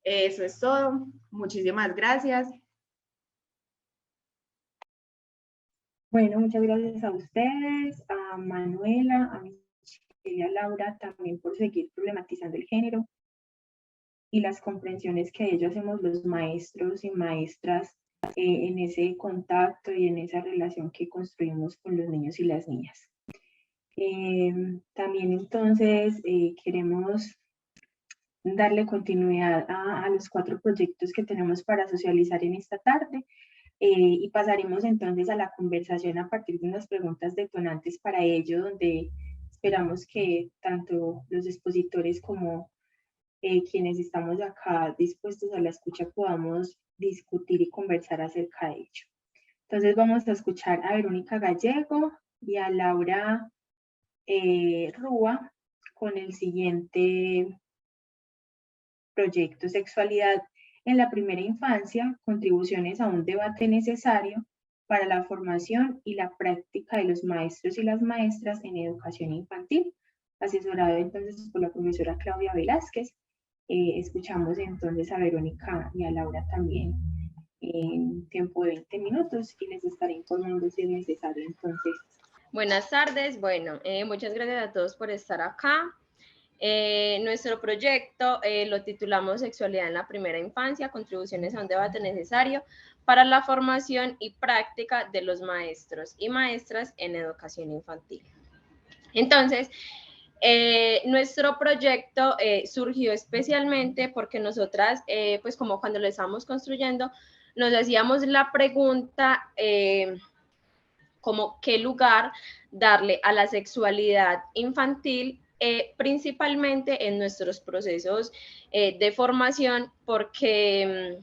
Eso es todo. Muchísimas gracias. Bueno, muchas gracias a ustedes, a Manuela, a y a Laura también por seguir problematizando el género y las comprensiones que ellos hacemos los maestros y maestras en ese contacto y en esa relación que construimos con los niños y las niñas. También entonces queremos darle continuidad a los 4 proyectos que tenemos para socializar en esta tarde y pasaremos entonces a la conversación a partir de unas preguntas detonantes para ello, donde esperamos que tanto los expositores como quienes estamos acá dispuestos a la escucha podamos discutir y conversar acerca de ello. Entonces vamos a escuchar a Verónica Gallego y a Laura Rúa con el siguiente proyecto: Sexualidad en la primera infancia, contribuciones a un debate necesario para la formación y la práctica de los maestros y las maestras en educación infantil, asesorado entonces por la profesora Claudia Velázquez. Escuchamos entonces a Verónica y a Laura también en tiempo de 20 minutos y les estaré informando si es necesario entonces. Buenas tardes, bueno, muchas gracias a todos por estar acá. Nuestro proyecto lo titulamos Sexualidad en la primera infancia, contribuciones a un debate necesario para la formación y práctica de los maestros y maestras en educación infantil. Entonces, nuestro proyecto surgió especialmente porque nosotras, pues como cuando lo estábamos construyendo, nos hacíamos la pregunta como qué lugar darle a la sexualidad infantil, principalmente en nuestros procesos de formación, porque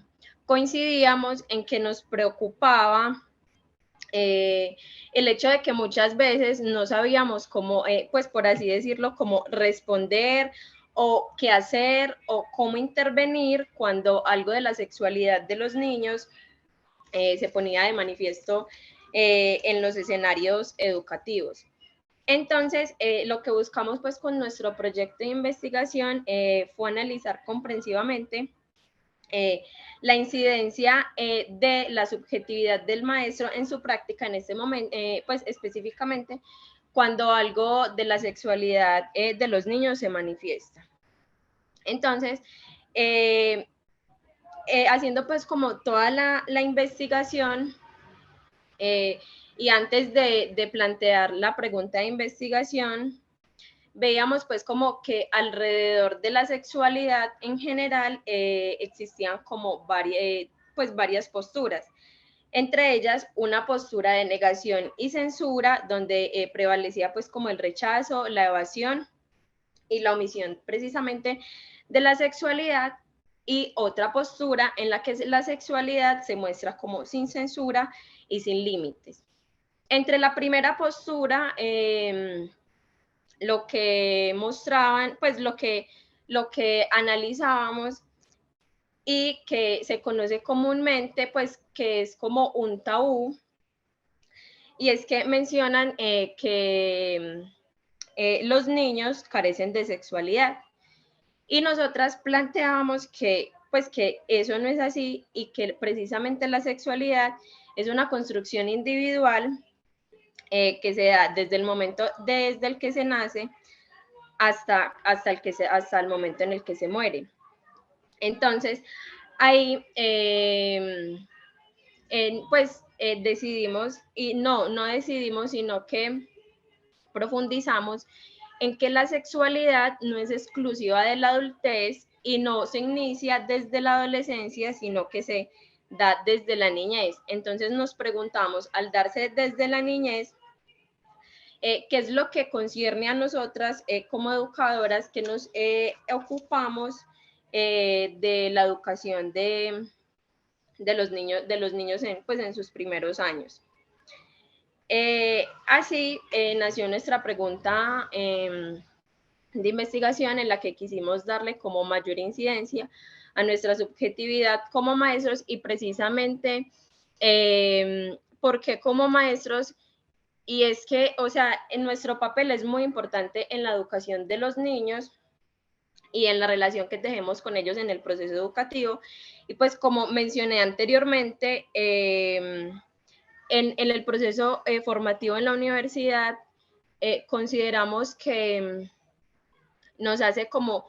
coincidíamos en que nos preocupaba el hecho de que muchas veces no sabíamos cómo, pues por así decirlo, cómo responder o qué hacer o cómo intervenir cuando algo de la sexualidad de los niños se ponía de manifiesto en los escenarios educativos. Entonces, lo que buscamos pues con nuestro proyecto de investigación fue analizar comprensivamente la incidencia de la subjetividad del maestro en su práctica en este momento, pues específicamente cuando algo de la sexualidad de los niños se manifiesta. Entonces, haciendo pues como toda la investigación y antes de plantear la pregunta de investigación, veíamos pues como que alrededor de la sexualidad en general existían como varias posturas. Entre ellas, una postura de negación y censura, donde prevalecía pues como el rechazo, la evasión y la omisión precisamente de la sexualidad, y otra postura en la que la sexualidad se muestra como sin censura y sin límites. Entre la primera postura, lo que mostraban, pues lo que analizábamos y que se conoce comúnmente, pues que es como un tabú, y es que mencionan que los niños carecen de sexualidad. Y nosotras planteábamos que, pues, que eso no es así y que precisamente la sexualidad es una construcción individual que se da desde el momento desde el que se nace hasta el momento en el que se muere. Entonces, ahí decidimos, y no decidimos, sino que profundizamos en que la sexualidad no es exclusiva de la adultez y no se inicia desde la adolescencia, sino que se da desde la niñez. Entonces nos preguntamos, al darse desde la niñez, ¿qué es lo que concierne a nosotras como educadoras que nos ocupamos de la educación de los niños en sus primeros años? Así nació nuestra pregunta de investigación, en la que quisimos darle como mayor incidencia a nuestra subjetividad como maestros, y precisamente porque como maestros, y es que, o sea, en nuestro papel es muy importante en la educación de los niños y en la relación que tenemos con ellos en el proceso educativo. Y pues como mencioné anteriormente, en el proceso formativo en la universidad, consideramos que nos hace como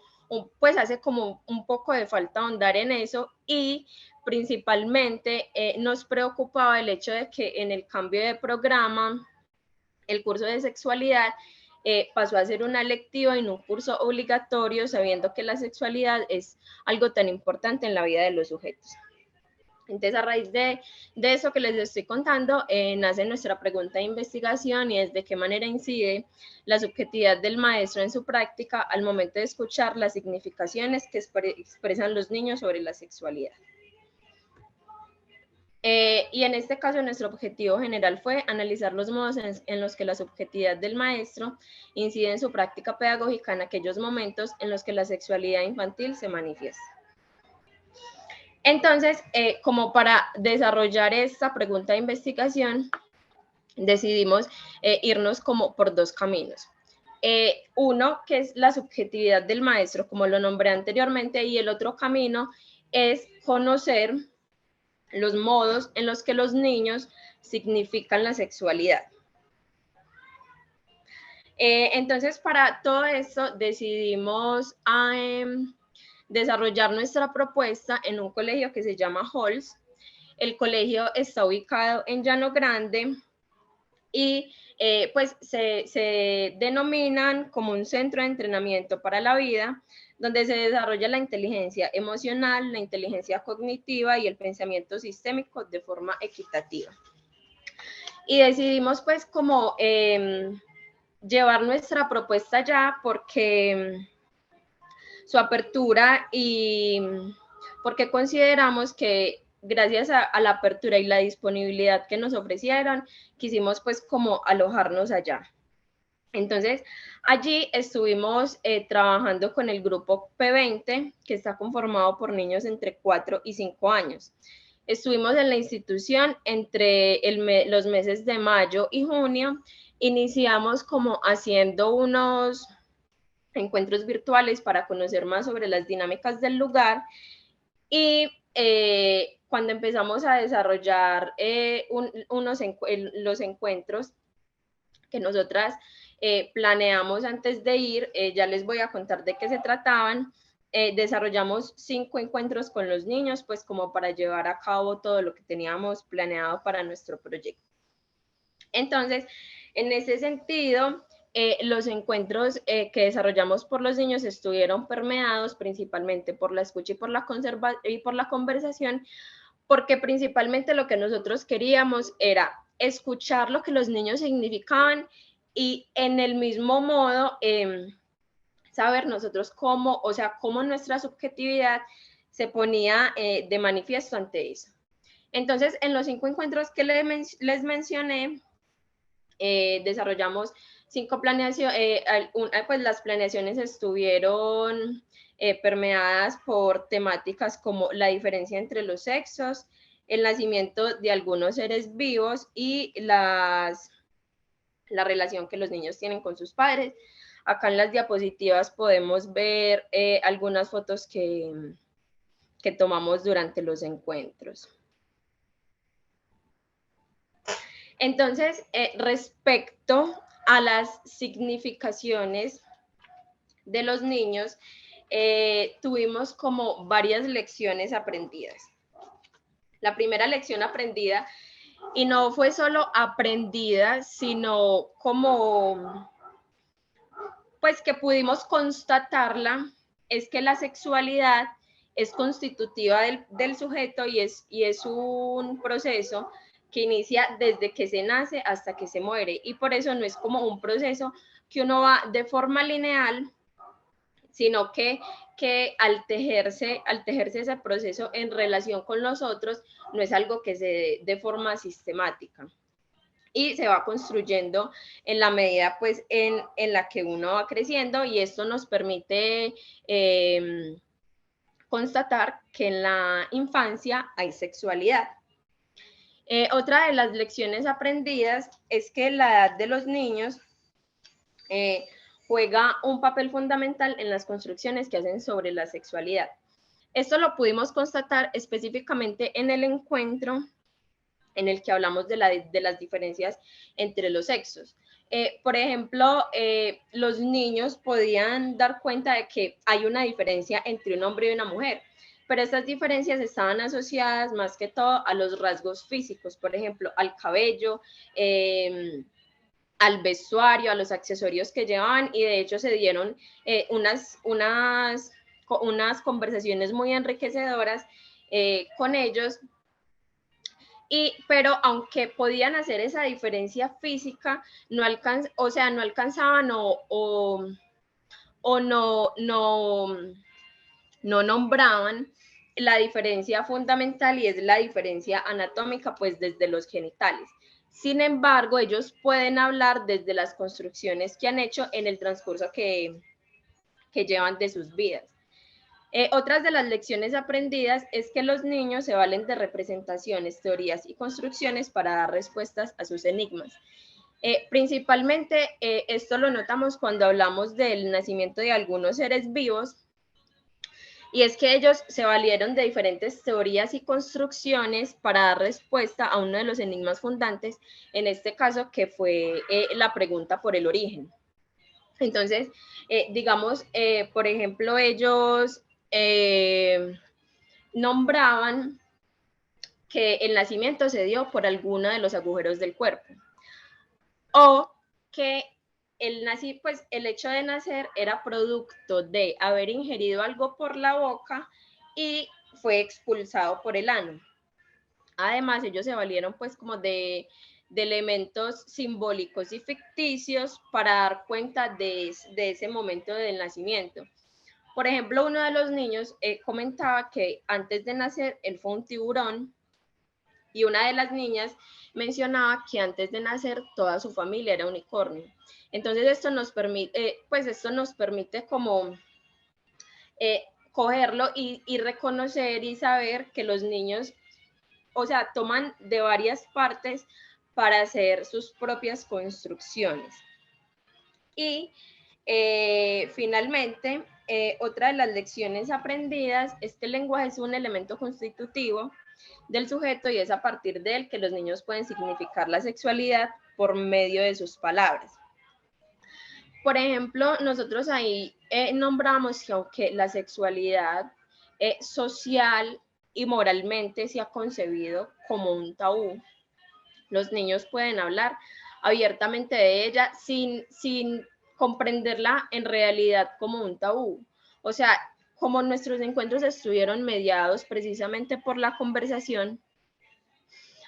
un poco de falta ahondar en eso, y principalmente nos preocupaba el hecho de que en el cambio de programa, el curso de sexualidad pasó a ser una electiva y no un curso obligatorio, sabiendo que la sexualidad es algo tan importante en la vida de los sujetos. Entonces, a raíz de eso que les estoy contando, nace nuestra pregunta de investigación, y es de qué manera incide la subjetividad del maestro en su práctica al momento de escuchar las significaciones que expresan los niños sobre la sexualidad. Y en este caso, nuestro objetivo general fue analizar los modos en los que la subjetividad del maestro incide en su práctica pedagógica en aquellos momentos en los que la sexualidad infantil se manifiesta. Entonces, como para desarrollar esta pregunta de investigación, decidimos irnos como por dos caminos. Uno, que es la subjetividad del maestro, como lo nombré anteriormente, y el otro camino es conocer los modos en los que los niños significan la sexualidad. Entonces, para todo esto decidimos desarrollar nuestra propuesta en un colegio que se llama Halls. El colegio está ubicado en Llano Grande y pues se denominan como un centro de entrenamiento para la vida, donde se desarrolla la inteligencia emocional, la inteligencia cognitiva y el pensamiento sistémico de forma equitativa. Y decidimos pues como llevar nuestra propuesta allá porque su apertura y porque consideramos que gracias a la apertura y la disponibilidad que nos ofrecieron, quisimos pues como alojarnos allá. Entonces, allí estuvimos trabajando con el grupo P20, que está conformado por niños entre 4 y 5 años. Estuvimos en la institución entre los meses de mayo y junio. Iniciamos como haciendo unos encuentros virtuales para conocer más sobre las dinámicas del lugar, y cuando empezamos a desarrollar los encuentros que nosotras planeamos antes de ir, ya les voy a contar de qué se trataban. Desarrollamos 5 encuentros con los niños, pues como para llevar a cabo todo lo que teníamos planeado para nuestro proyecto. Entonces, en ese sentido, los encuentros que desarrollamos por los niños estuvieron permeados principalmente por la escucha y por la conversación, porque principalmente lo que nosotros queríamos era escuchar lo que los niños significaban y en el mismo modo saber nosotros cómo nuestra subjetividad se ponía de manifiesto ante eso. Entonces, en los 5 encuentros que les mencioné, desarrollamos 5 planeaciones, pues las planeaciones estuvieron permeadas por temáticas como la diferencia entre los sexos, el nacimiento de algunos seres vivos y la relación que los niños tienen con sus padres. Acá en las diapositivas podemos ver algunas fotos que tomamos durante los encuentros. Entonces, respecto a las significaciones de los niños, tuvimos como varias lecciones aprendidas. La primera lección aprendida, y no fue solo aprendida, sino como, pues que pudimos constatarla, es que la sexualidad es constitutiva del sujeto y es un proceso que inicia desde que se nace hasta que se muere, y por eso no es como un proceso que uno va de forma lineal, sino que al tejerse ese proceso en relación con los otros, no es algo que se dé de forma sistemática, y se va construyendo en la medida pues en la que uno va creciendo, y esto nos permite constatar que en la infancia hay sexualidad. Otra de las lecciones aprendidas es que la edad de los niños juega un papel fundamental en las construcciones que hacen sobre la sexualidad. Esto lo pudimos constatar específicamente en el encuentro en el que hablamos de las diferencias entre los sexos. Por ejemplo, los niños podían dar cuenta de que hay una diferencia entre un hombre y una mujer. pero estas diferencias estaban asociadas más que todo a los rasgos físicos, por ejemplo, al cabello, al vestuario, a los accesorios que llevaban, y de hecho se dieron unas conversaciones muy enriquecedoras con ellos. Pero aunque podían hacer esa diferencia física, no alcanzaban o no nombraban la diferencia fundamental, y es la diferencia anatómica, pues desde los genitales. Sin embargo, ellos pueden hablar desde las construcciones que han hecho en el transcurso que llevan de sus vidas. Otras de las lecciones aprendidas es que los niños se valen de representaciones, teorías y construcciones para dar respuestas a sus enigmas. Principalmente esto lo notamos cuando hablamos del nacimiento de algunos seres vivos, y es que ellos se valieron de diferentes teorías y construcciones para dar respuesta a uno de los enigmas fundantes, en este caso que fue la pregunta por el origen. Entonces, digamos, por ejemplo, ellos nombraban que el nacimiento se dio por alguno de los agujeros del cuerpo, o que el hecho de nacer era producto de haber ingerido algo por la boca y fue expulsado por el ano. Además, ellos se valieron pues como de elementos simbólicos y ficticios para dar cuenta de ese momento del nacimiento. Por ejemplo, uno de los niños comentaba que antes de nacer él fue un tiburón, y una de las niñas mencionaba que antes de nacer toda su familia era unicornio. Entonces esto nos permite como cogerlo y reconocer y saber que los niños, o sea, toman de varias partes para hacer sus propias construcciones. Y finalmente, otra de las lecciones aprendidas es que el lenguaje es un elemento constitutivo del sujeto, y es a partir de él que los niños pueden significar la sexualidad por medio de sus palabras. Por ejemplo, nosotros ahí nombramos que aunque la sexualidad social y moralmente se ha concebido como un tabú, los niños pueden hablar abiertamente de ella sin comprenderla en realidad como un tabú. O sea, como nuestros encuentros estuvieron mediados precisamente por la conversación,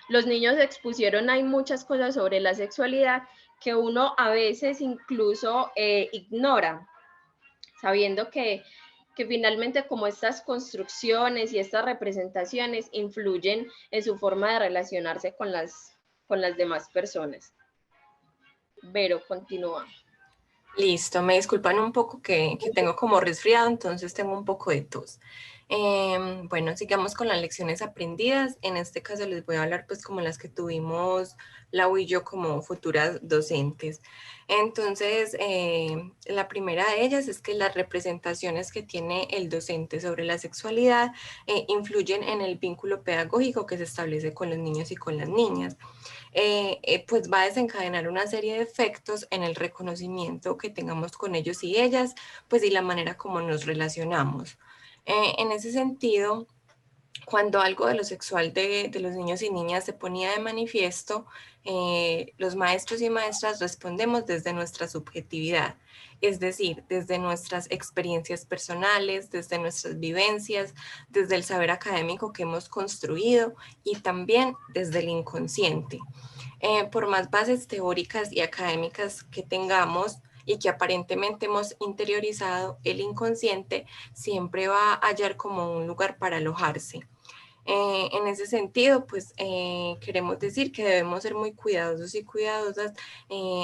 los niños expusieron ahí muchas cosas sobre la sexualidad que uno a veces incluso ignora, sabiendo que finalmente como estas construcciones y estas representaciones influyen en su forma de relacionarse con las demás personas. Vero, continúa. Listo, me disculpan un poco que tengo como resfriado, entonces tengo un poco de tos. Bueno, sigamos con las lecciones aprendidas. En este caso les voy a hablar pues como las que tuvimos Lau y yo como futuras docentes. Entonces, la primera de ellas es que las representaciones que tiene el docente sobre la sexualidad influyen en el vínculo pedagógico que se establece con los niños y con las niñas. Pues va a desencadenar una serie de efectos en el reconocimiento que tengamos con ellos y ellas, pues y la manera como nos relacionamos. En ese sentido, cuando algo de lo sexual de los niños y niñas se ponía de manifiesto, los maestros y maestras respondemos desde nuestra subjetividad, es decir, desde nuestras experiencias personales, desde nuestras vivencias, desde el saber académico que hemos construido y también desde el inconsciente. Por más bases teóricas y académicas que tengamos, y que aparentemente hemos interiorizado, el inconsciente siempre va a hallar como un lugar para alojarse. En ese sentido, pues queremos decir que debemos ser muy cuidadosos y cuidadosas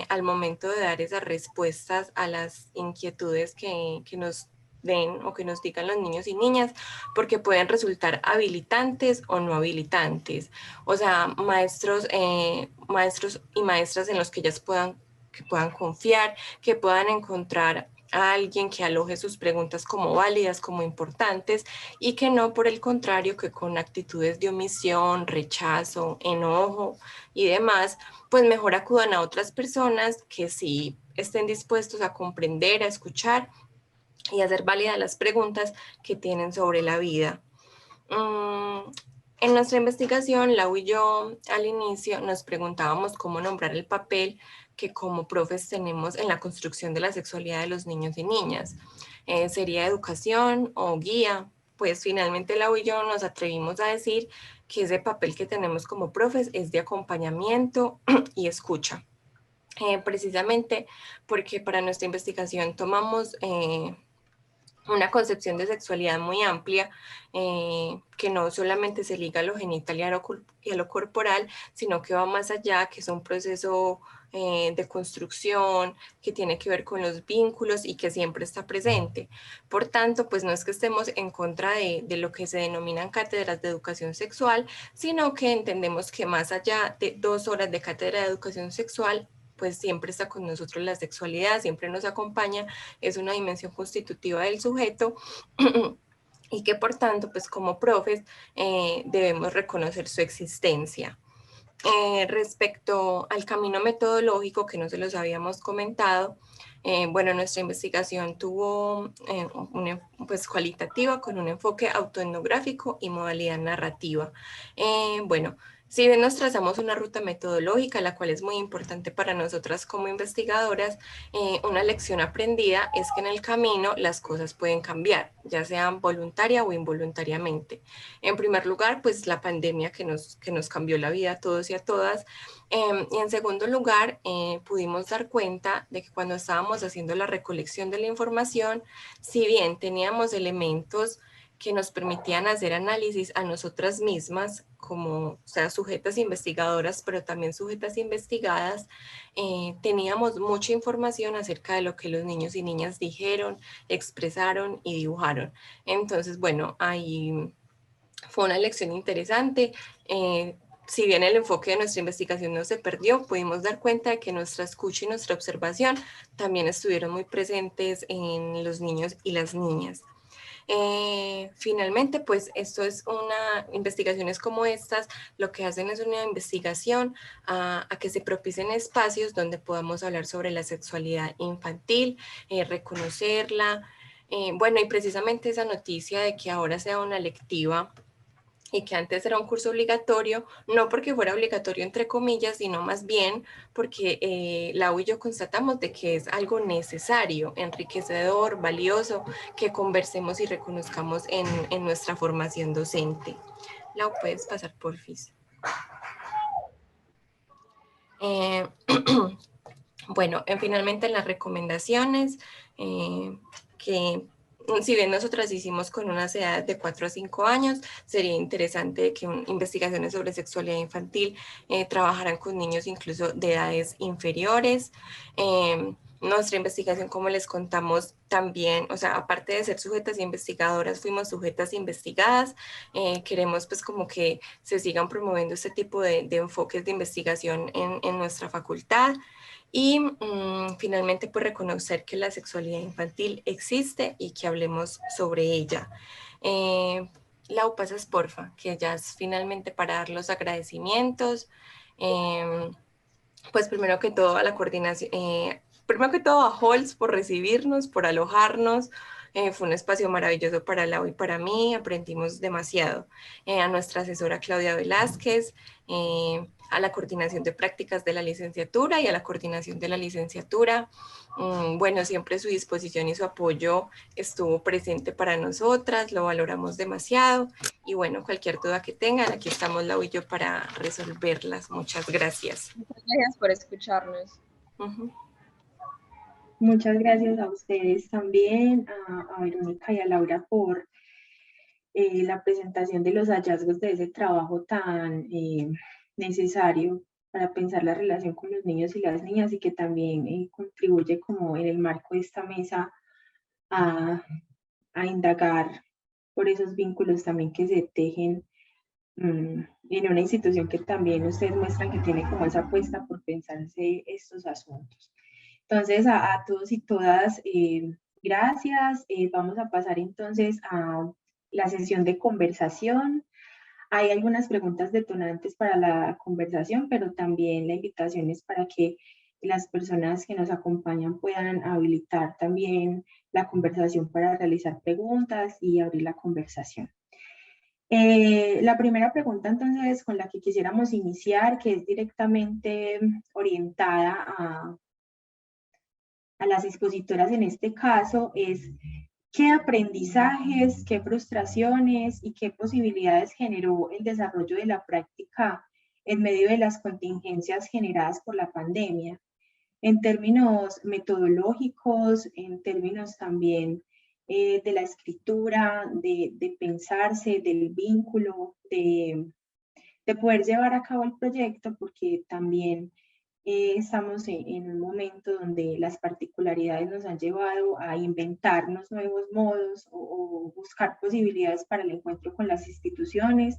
al momento de dar esas respuestas a las inquietudes que nos den o que nos digan los niños y niñas, porque pueden resultar habilitantes o no habilitantes. O sea, maestros y maestras en los que ellas puedan confiar, que puedan encontrar a alguien que aloje sus preguntas como válidas, como importantes, y que no, por el contrario, que con actitudes de omisión, rechazo, enojo y demás, pues mejor acudan a otras personas que sí estén dispuestos a comprender, a escuchar y a hacer válidas las preguntas que tienen sobre la vida. En nuestra investigación, Lau y yo al inicio nos preguntábamos cómo nombrar el papel que como profes tenemos en la construcción de la sexualidad de los niños y niñas. ¿Sería educación o guía? Pues finalmente Lau y yo nos atrevimos a decir que ese papel que tenemos como profes es de acompañamiento y escucha. Precisamente porque para nuestra investigación tomamos una concepción de sexualidad muy amplia, que no solamente se liga a lo genital y a lo corporal, sino que va más allá, que es un proceso de construcción, que tiene que ver con los vínculos y que siempre está presente. Por tanto, pues no es que estemos en contra de lo que se denominan cátedras de educación sexual, sino que entendemos que más allá de 2 horas de cátedra de educación sexual, pues siempre está con nosotros la sexualidad, siempre nos acompaña, es una dimensión constitutiva del sujeto y que por tanto, pues como profes, debemos reconocer su existencia. Respecto al camino metodológico, que no se los habíamos comentado, bueno, nuestra investigación tuvo pues cualitativa con un enfoque autoetnográfico y modalidad narrativa. Bueno, si bien nos trazamos una ruta metodológica, la cual es muy importante para nosotras como investigadoras, una lección aprendida es que en el camino las cosas pueden cambiar, ya sean voluntaria o involuntariamente. En primer lugar, pues la pandemia que nos cambió la vida a todos y a todas. Y en segundo lugar, pudimos dar cuenta de que cuando estábamos haciendo la recolección de la información, si bien teníamos elementos que nos permitían hacer análisis a nosotras mismas, como, o sea, sujetas investigadoras, pero también sujetas investigadas, teníamos mucha información acerca de lo que los niños y niñas dijeron, expresaron y dibujaron. Entonces, bueno, ahí fue una lección interesante. Si bien el enfoque de nuestra investigación no se perdió, pudimos dar cuenta de que nuestra escucha y nuestra observación también estuvieron muy presentes en los niños y las niñas. Finalmente, pues esto es investigaciones como estas, lo que hacen es una investigación a que se propicien espacios donde podamos hablar sobre la sexualidad infantil, reconocerla, bueno, y precisamente esa noticia de que ahora sea una lectiva y que antes era un curso obligatorio, no porque fuera obligatorio entre comillas, sino más bien porque Lau y yo constatamos de que es algo necesario, enriquecedor, valioso, que conversemos y reconozcamos en nuestra formación docente. Lau, puedes pasar porfis. Bueno, finalmente en las recomendaciones, que si bien nosotras hicimos con unas edades de 4 a 5 años, sería interesante que investigaciones sobre sexualidad infantil trabajaran con niños incluso de edades inferiores. Nuestra investigación, como les contamos, también, o sea, aparte de ser sujetas investigadoras, fuimos sujetas investigadas. Queremos pues como que se sigan promoviendo este tipo de enfoques de investigación en nuestra facultad. Y finalmente, pues reconocer que la sexualidad infantil existe y que hablemos sobre ella. Lau, pasas porfa, que ya es finalmente para dar los agradecimientos. Pues primero que todo a la coordinación, primero que todo a Holz por recibirnos, por alojarnos. Fue un espacio maravilloso para Lau y para mí, aprendimos demasiado. A nuestra asesora Claudia Velázquez, a la coordinación de prácticas de la licenciatura y a la coordinación de la licenciatura. Bueno, siempre su disposición y su apoyo estuvo presente para nosotras, lo valoramos demasiado. Y bueno, cualquier duda que tengan, aquí estamos Lau y yo para resolverlas. Muchas gracias. Muchas gracias por escucharnos. Muchas gracias a ustedes también, a Verónica y a Laura por la presentación de los hallazgos de ese trabajo tan necesario para pensar la relación con los niños y las niñas y que también contribuye como en el marco de esta mesa a indagar por esos vínculos también que se tejen en una institución que también ustedes muestran que tiene como esa apuesta por pensarse estos asuntos. Entonces, a todos y todas, gracias. Vamos a pasar entonces a la sesión de conversación. Hay algunas preguntas detonantes para la conversación, pero también la invitación es para que las personas que nos acompañan puedan habilitar también la conversación para realizar preguntas y abrir la conversación. La primera pregunta entonces con la que quisiéramos iniciar, que es directamente orientada a las expositoras en este caso, es ¿qué aprendizajes, qué frustraciones y qué posibilidades generó el desarrollo de la práctica en medio de las contingencias generadas por la pandemia? En términos metodológicos, en términos también de la escritura, de pensarse, del vínculo, de poder llevar a cabo el proyecto, porque también estamos en un momento donde las particularidades nos han llevado a inventarnos nuevos modos o buscar posibilidades para el encuentro con las instituciones,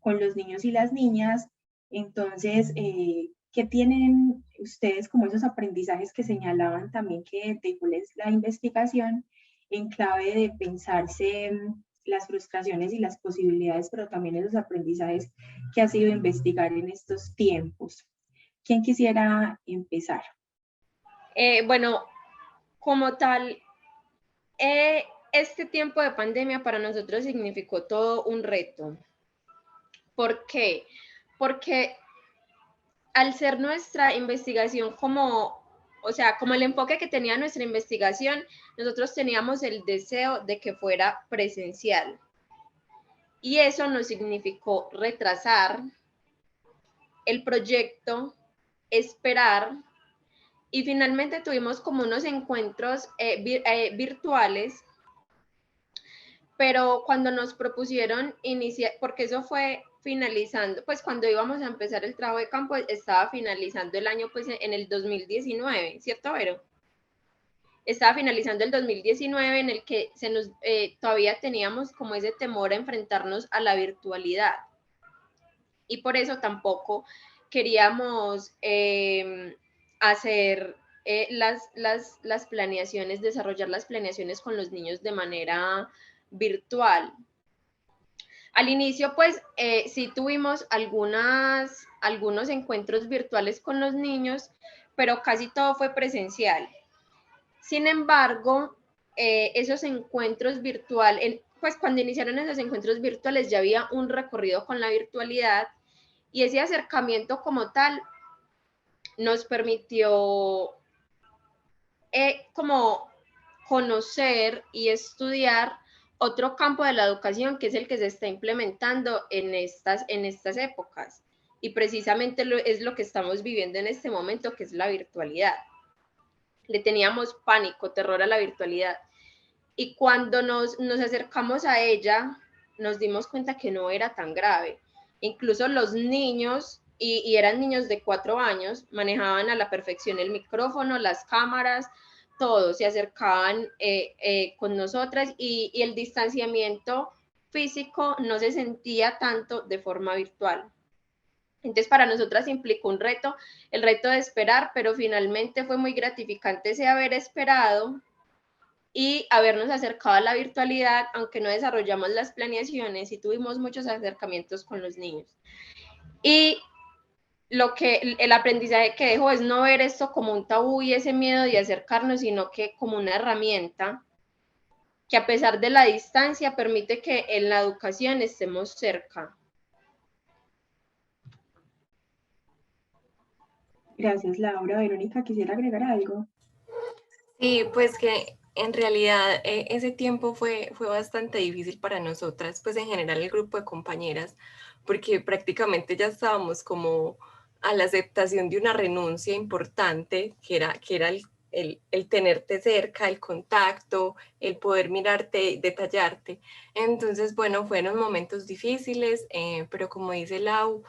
con los niños y las niñas. Entonces, ¿qué tienen ustedes como esos aprendizajes que señalaban también que dejó la investigación en clave de pensarse las frustraciones y las posibilidades, pero también esos aprendizajes que ha sido investigar en estos tiempos? ¿Quién quisiera empezar? Bueno, como tal, este tiempo de pandemia para nosotros significó todo un reto. ¿Por qué? Porque al ser nuestra investigación como el enfoque que tenía nuestra investigación, nosotros teníamos el deseo de que fuera presencial. Y eso nos significó retrasar el proyecto, esperar, y finalmente tuvimos como unos encuentros virtuales, pero cuando nos propusieron iniciar, porque eso fue finalizando, pues cuando íbamos a empezar el trabajo de campo, estaba finalizando el año pues en el 2019, ¿cierto, Vero? Estaba finalizando el 2019 en el que todavía teníamos como ese temor a enfrentarnos a la virtualidad. Y por eso tampoco queríamos hacer las planeaciones, desarrollar las planeaciones con los niños de manera virtual. Al inicio, pues, sí tuvimos algunos encuentros virtuales con los niños, pero casi todo fue presencial. Sin embargo, esos encuentros virtuales, pues cuando iniciaron esos encuentros virtuales ya había un recorrido con la virtualidad, y ese acercamiento como tal nos permitió como conocer y estudiar otro campo de la educación, que es el que se está implementando en estas épocas. Y precisamente es lo que estamos viviendo en este momento, que es la virtualidad. Le teníamos pánico, terror a la virtualidad. Y cuando nos acercamos a ella, nos dimos cuenta que no era tan grave. Incluso los niños, y eran niños de 4 años, manejaban a la perfección el micrófono, las cámaras, todos se acercaban con nosotras, y el distanciamiento físico no se sentía tanto de forma virtual. Entonces para nosotras implicó un reto, el reto de esperar, pero finalmente fue muy gratificante ese haber esperado y habernos acercado a la virtualidad, aunque no desarrollamos las planeaciones y tuvimos muchos acercamientos con los niños. Y el aprendizaje que dejó es no ver esto como un tabú y ese miedo de acercarnos, sino que como una herramienta que a pesar de la distancia permite que en la educación estemos cerca. Gracias, Laura. Verónica, ¿quisiera agregar algo? Sí, pues que en realidad ese tiempo fue bastante difícil para nosotras, pues en general el grupo de compañeras, porque prácticamente ya estábamos como a la aceptación de una renuncia importante, que era el tenerte cerca, el contacto, el poder mirarte, detallarte. Entonces, bueno, fueron momentos difíciles, pero como dice Lau,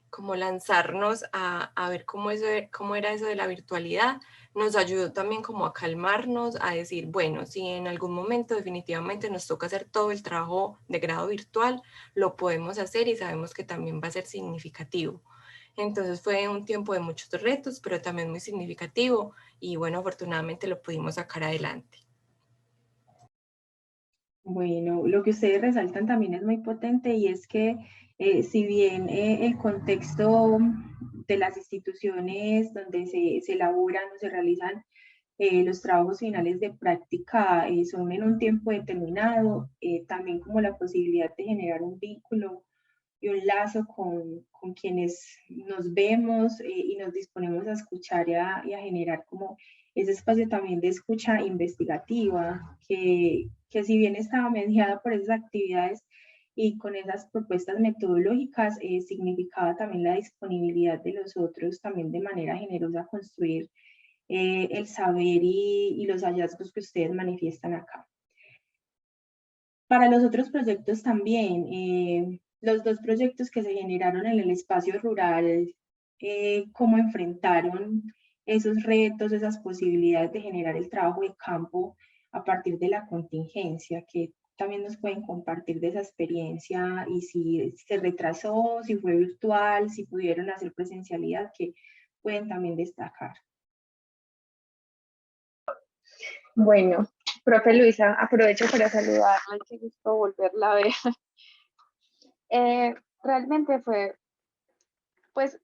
como lanzarnos a ver cómo era eso de la virtualidad, nos ayudó también como a calmarnos, a decir, bueno, si en algún momento definitivamente nos toca hacer todo el trabajo de grado virtual, lo podemos hacer y sabemos que también va a ser significativo. Entonces fue un tiempo de muchos retos, pero también muy significativo, y bueno, afortunadamente lo pudimos sacar adelante. Bueno, lo que ustedes resaltan también es muy potente, y es que si bien el contexto de las instituciones donde se elaboran o se realizan Los trabajos finales de práctica son en un tiempo determinado, también como la posibilidad de generar un vínculo y un lazo con quienes nos vemos y nos disponemos a escuchar y a generar como ese espacio también de escucha investigativa, que si bien estaba mediada por esas actividades y con esas propuestas metodológicas, significaba también la disponibilidad de los otros también de manera generosa a construir el saber y los hallazgos que ustedes manifiestan acá. Para los otros proyectos también, los dos proyectos que se generaron en el espacio rural, cómo enfrentaron esos retos, esas posibilidades de generar el trabajo de campo a partir de la contingencia, que también nos pueden compartir de esa experiencia y si se retrasó, si fue virtual, si pudieron hacer presencialidad, que pueden también destacar. Bueno, profe Luisa, aprovecho para saludarla, qué gusto volverla a ver. Realmente pues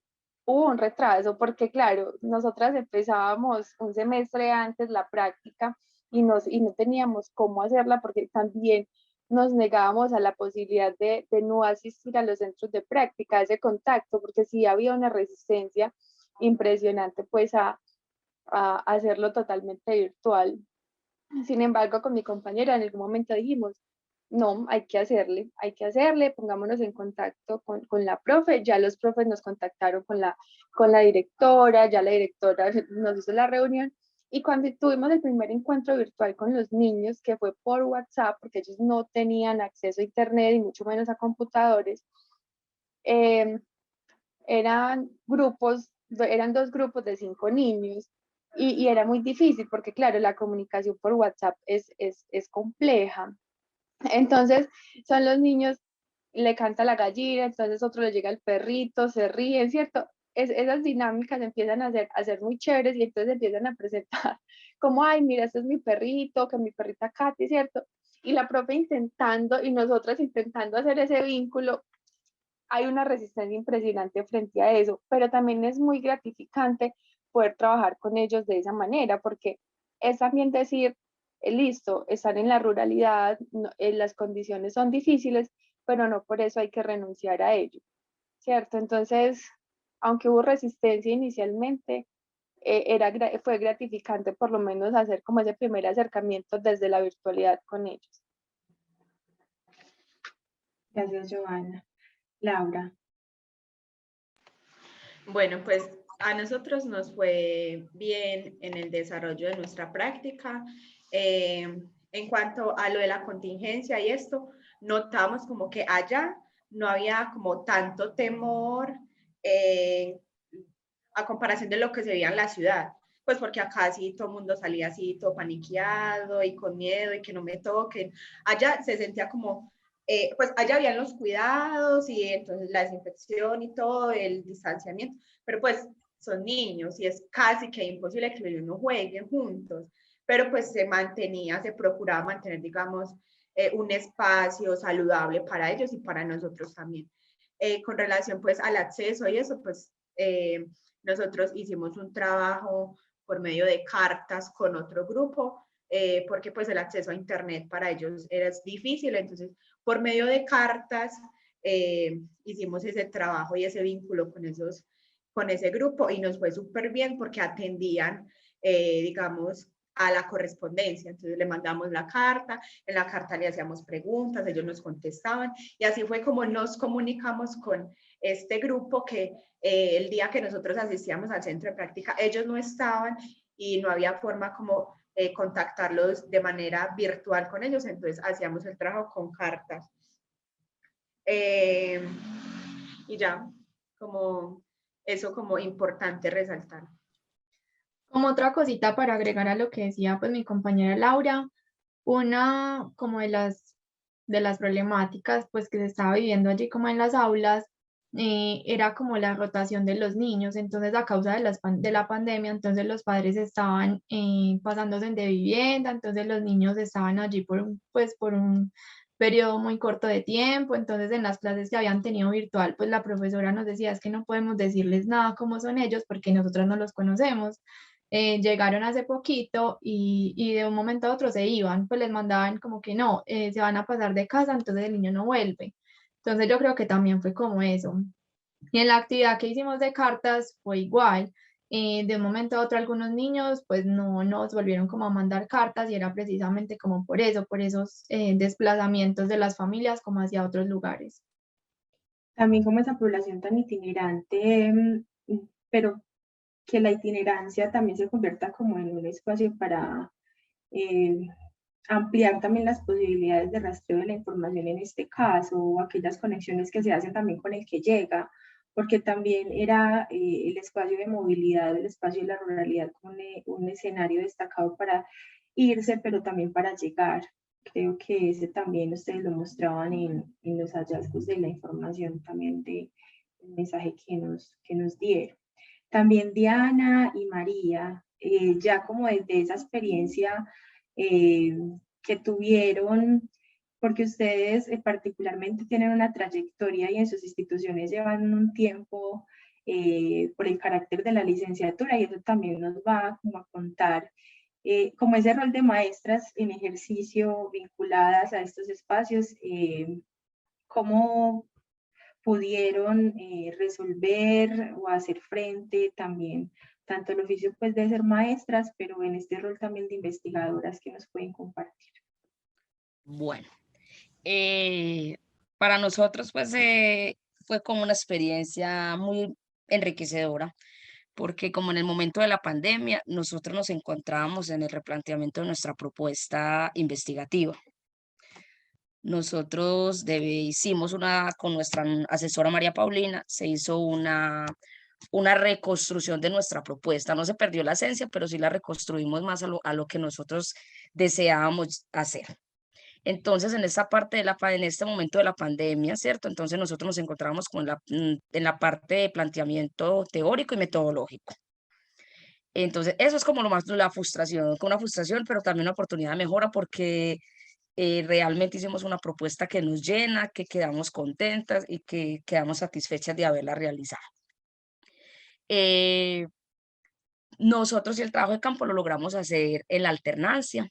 hubo un retraso porque claro, nosotras empezábamos un semestre antes la práctica y no teníamos cómo hacerla porque también nos negábamos a la posibilidad de no asistir a los centros de práctica, a ese contacto, porque sí había una resistencia impresionante pues a hacerlo totalmente virtual. Sin embargo, con mi compañera en algún momento dijimos, no, hay que hacerle, pongámonos en contacto con la profe, ya los profes nos contactaron con la directora, ya la directora nos hizo la reunión, y cuando tuvimos el primer encuentro virtual con los niños, que fue por WhatsApp, porque ellos no tenían acceso a internet y mucho menos a computadores, eran dos grupos de 5 niños, y era muy difícil, porque claro, la comunicación por WhatsApp es compleja. Entonces, son los niños, le canta la gallina, entonces otro le llega el perrito, se ríen, ¿cierto? Esas dinámicas empiezan a ser muy chéveres y entonces empiezan a presentar como, ay, mira, este es mi perrito, que mi perrita Katy, ¿cierto? Y la profe intentando y nosotras intentando hacer ese vínculo, hay una resistencia impresionante frente a eso, pero también es muy gratificante poder trabajar con ellos de esa manera, porque es también decir, listo, están en la ruralidad, no, las condiciones son difíciles, pero no por eso hay que renunciar a ello, ¿cierto? Entonces, aunque hubo resistencia inicialmente, fue gratificante por lo menos hacer como ese primer acercamiento desde la virtualidad con ellos. Gracias, Giovanna. Laura. Bueno, pues a nosotros nos fue bien en el desarrollo de nuestra práctica. En cuanto a lo de la contingencia y esto, notamos como que allá no había como tanto temor a comparación de lo que se veía en la ciudad. Pues porque acá sí todo el mundo salía así todo paniqueado y con miedo y que no me toquen. Allá se sentía como, pues allá habían los cuidados y entonces la desinfección y todo, el distanciamiento, pero pues son niños y es casi que imposible que ellos no jueguen juntos, pero pues se procuraba mantener, digamos, un espacio saludable para ellos y para nosotros también. Con relación pues al acceso y eso, pues nosotros hicimos un trabajo por medio de cartas con otro grupo, porque pues el acceso a internet para ellos era difícil, entonces por medio de cartas hicimos ese trabajo y ese vínculo con ese grupo y nos fue súper bien porque atendían, digamos, a la correspondencia. Entonces le mandamos la carta, en la carta le hacíamos preguntas, ellos nos contestaban y así fue como nos comunicamos con este grupo que el día que nosotros asistíamos al centro de práctica, ellos no estaban y no había forma como contactarlos de manera virtual con ellos, entonces hacíamos el trabajo con cartas. Y ya, como eso como importante resaltar. Como otra cosita para agregar a lo que decía pues mi compañera Laura, una como de las problemáticas pues que se estaba viviendo allí como en las aulas, era como la rotación de los niños. Entonces a causa de la pandemia, entonces los padres estaban pasándose de vivienda, entonces los niños estaban allí por un periodo muy corto de tiempo. Entonces en las clases que habían tenido virtual, pues la profesora nos decía, es que no podemos decirles nada cómo son ellos porque nosotros no los conocemos. llegaron hace poquito y de un momento a otro se iban, pues les mandaban como que no, se van a pasar de casa, entonces el niño no vuelve. Entonces yo creo que también fue como eso. Y en la actividad que hicimos de cartas fue igual. De un momento a otro algunos niños pues no nos volvieron como a mandar cartas y era precisamente como por eso, por esos desplazamientos de las familias como hacia otros lugares. También como esa población tan itinerante, pero que la itinerancia también se convierta como en un espacio para ampliar también las posibilidades de rastreo de la información en este caso, o aquellas conexiones que se hacen también con el que llega, porque también era el espacio de movilidad, el espacio de la ruralidad como un escenario destacado para irse, pero también para llegar. Creo que ese también ustedes lo mostraban en los hallazgos de la información también del mensaje que nos dieron. También Diana y María, ya como desde esa experiencia que tuvieron, porque ustedes particularmente tienen una trayectoria y en sus instituciones llevan un tiempo por el carácter de la licenciatura, y eso también nos va como a contar como ese rol de maestras en ejercicio vinculadas a estos espacios, cómo pudieron resolver o hacer frente también, tanto el oficio pues de ser maestras, pero en este rol también de investigadoras que nos pueden compartir. Bueno, para nosotros pues fue como una experiencia muy enriquecedora, porque como en el momento de la pandemia, nosotros nos encontrábamos en el replanteamiento de nuestra propuesta investigativa. Nosotros hicimos con nuestra asesora María Paulina, se hizo una reconstrucción de nuestra propuesta. No se perdió la esencia, pero sí la reconstruimos más a lo que nosotros deseábamos hacer. Entonces, en esta parte en este momento de la pandemia, ¿cierto? Entonces nosotros nos encontramos en la parte de planteamiento teórico y metodológico. Entonces, eso es como lo más, la frustración, con una frustración, pero también una oportunidad de mejora porque realmente hicimos una propuesta que nos llena, que quedamos contentas y que quedamos satisfechas de haberla realizado. Nosotros y el trabajo de campo lo logramos hacer en la alternancia,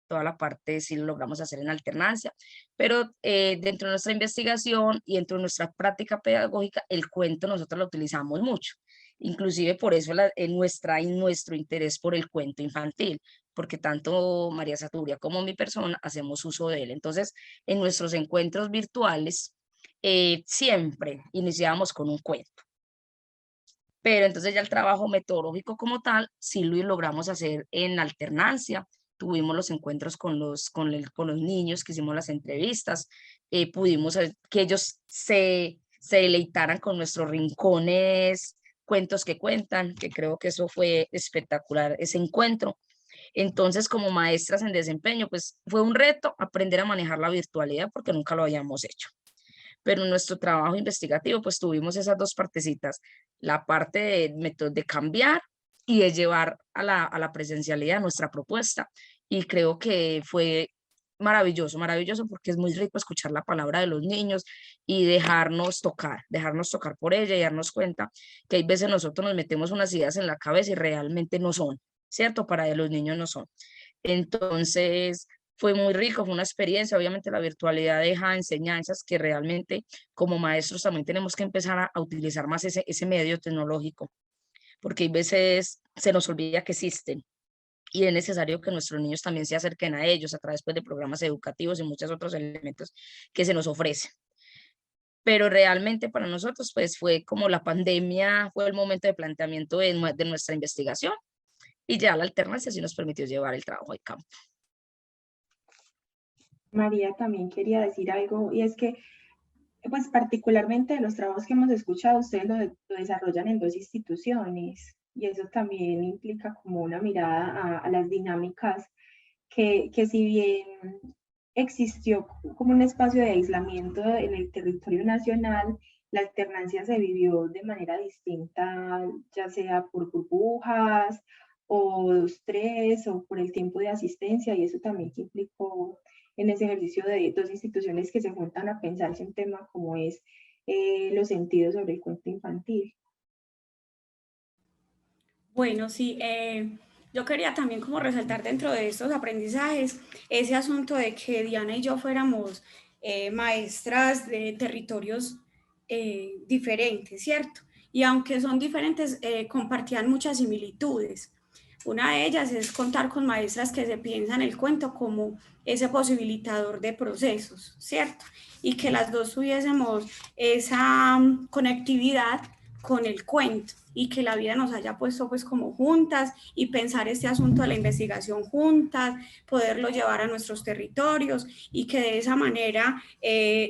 toda la parte sí lo logramos hacer en alternancia, pero dentro de nuestra investigación y dentro de nuestra práctica pedagógica, el cuento nosotros lo utilizamos mucho. Inclusive por eso nuestro interés por el cuento infantil, porque tanto María Saturia como mi persona hacemos uso de él. Entonces, en nuestros encuentros virtuales, siempre iniciábamos con un cuento. Pero entonces ya el trabajo metodológico como tal, sí lo logramos hacer en alternancia. Tuvimos los encuentros con los niños, que hicimos las entrevistas, pudimos que ellos se deleitaran con nuestros rincones, cuentos que cuentan, que creo que eso fue espectacular, ese encuentro. Entonces, como maestras en desempeño, pues fue un reto aprender a manejar la virtualidad porque nunca lo habíamos hecho. Pero en nuestro trabajo investigativo, pues tuvimos esas dos partecitas, la parte de cambiar y de llevar a la presencialidad nuestra propuesta. Y creo que fue maravilloso, maravilloso porque es muy rico escuchar la palabra de los niños y dejarnos tocar por ella y darnos cuenta que hay veces nosotros nos metemos unas ideas en la cabeza y realmente no son, ¿cierto? Para los niños no son. Entonces, fue muy rico, fue una experiencia. Obviamente la virtualidad deja enseñanzas que realmente como maestros también tenemos que empezar a utilizar más ese medio tecnológico, porque hay veces se nos olvida que existen y es necesario que nuestros niños también se acerquen a ellos a través pues, de programas educativos y muchos otros elementos que se nos ofrecen. Pero realmente para nosotros pues fue como la pandemia, fue el momento de planteamiento de nuestra investigación y ya la alternancia sí nos permitió llevar el trabajo de campo. María también quería decir algo, y es que, pues particularmente de los trabajos que hemos escuchado, ustedes lo desarrollan en dos instituciones, y eso también implica como una mirada a las dinámicas que si bien existió como un espacio de aislamiento en el territorio nacional, la alternancia se vivió de manera distinta, ya sea por burbujas o 2-3 o por el tiempo de asistencia, y eso también que implicó en ese ejercicio de dos instituciones que se juntan a pensarse un tema como es los sentidos sobre el cuento infantil. Bueno, sí, yo quería también como resaltar dentro de estos aprendizajes ese asunto de que Diana y yo fuéramos maestras de territorios diferentes, ¿cierto? Y aunque son diferentes, compartían muchas similitudes. Una de ellas es contar con maestras que se piensan el cuento como ese posibilitador de procesos, ¿cierto? Y que las dos tuviésemos esa conectividad con el cuento y que la vida nos haya puesto pues como juntas y pensar este asunto de la investigación juntas, poderlo llevar a nuestros territorios y que de esa manera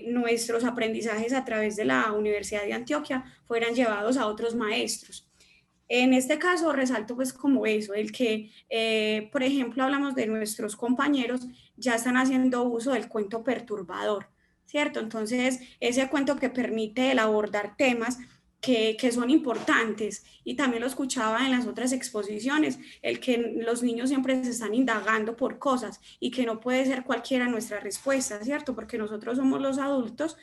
nuestros aprendizajes a través de la Universidad de Antioquia fueran llevados a otros maestros. En este caso resalto pues como eso, el que, por ejemplo, hablamos de nuestros compañeros, ya están haciendo uso del cuento perturbador, ¿cierto? Entonces, ese cuento que permite el abordar temas que son importantes y también lo escuchaba en las otras exposiciones, el que los niños siempre se están indagando por cosas y que no puede ser cualquiera nuestra respuesta, ¿cierto? Porque nosotros somos los adultos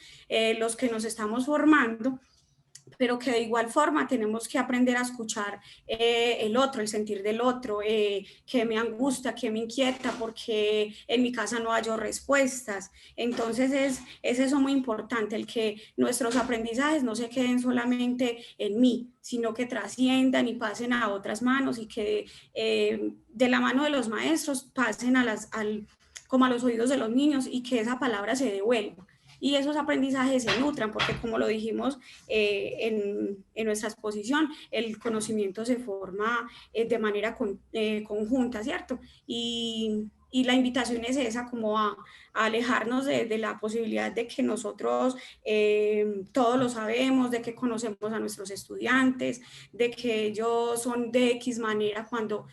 los que nos estamos formando, pero que de igual forma tenemos que aprender a escuchar el otro, el sentir del otro, que me angustia, que me inquieta, porque en mi casa no hallo respuestas. Entonces es eso muy importante, el que nuestros aprendizajes no se queden solamente en mí, sino que trasciendan y pasen a otras manos y que de la mano de los maestros pasen como a los oídos de los niños y que esa palabra se devuelva. Y esos aprendizajes se nutran, porque como lo dijimos en nuestra exposición, el conocimiento se forma de manera conjunta, ¿cierto? Y la invitación es esa, como a alejarnos de la posibilidad de que nosotros todo lo sabemos, de que conocemos a nuestros estudiantes, de que ellos son de X manera cuando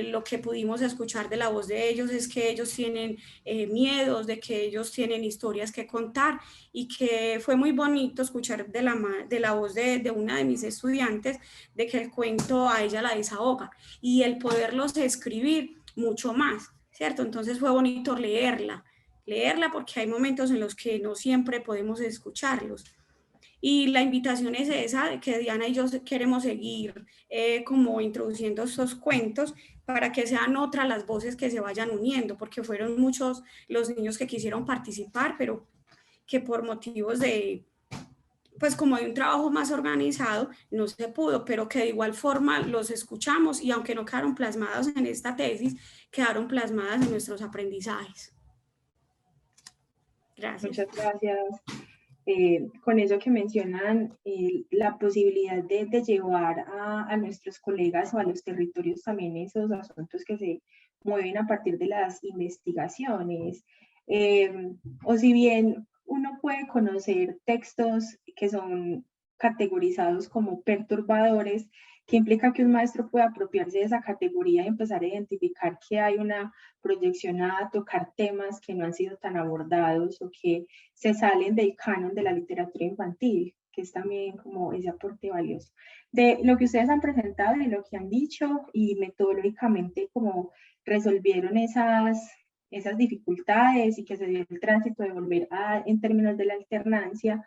lo que pudimos escuchar de la voz de ellos es que ellos tienen miedos, de que ellos tienen historias que contar y que fue muy bonito escuchar de la voz de una de mis estudiantes de que el cuento a ella la desahoga y el poderlos escribir mucho más, ¿cierto? Entonces fue bonito leerla porque hay momentos en los que no siempre podemos escucharlos. Y la invitación es esa, de que Diana y yo queremos seguir como introduciendo estos cuentos para que sean otras las voces que se vayan uniendo, porque fueron muchos los niños que quisieron participar, pero que por motivos de, pues como hay un trabajo más organizado, no se pudo, pero que de igual forma los escuchamos y aunque no quedaron plasmados en esta tesis, quedaron plasmadas en nuestros aprendizajes. Gracias. Muchas gracias. Con eso que mencionan, la posibilidad de llevar a nuestros colegas o a los territorios también esos asuntos que se mueven a partir de las investigaciones. O si bien uno puede conocer textos que son categorizados como perturbadores, que implica que un maestro pueda apropiarse de esa categoría y empezar a identificar que hay una proyección a tocar temas que no han sido tan abordados o que se salen del canon de la literatura infantil, que es también como ese aporte valioso. De lo que ustedes han presentado y lo que han dicho y metodológicamente como resolvieron esas dificultades y que se dio el tránsito de volver en términos de la alternancia,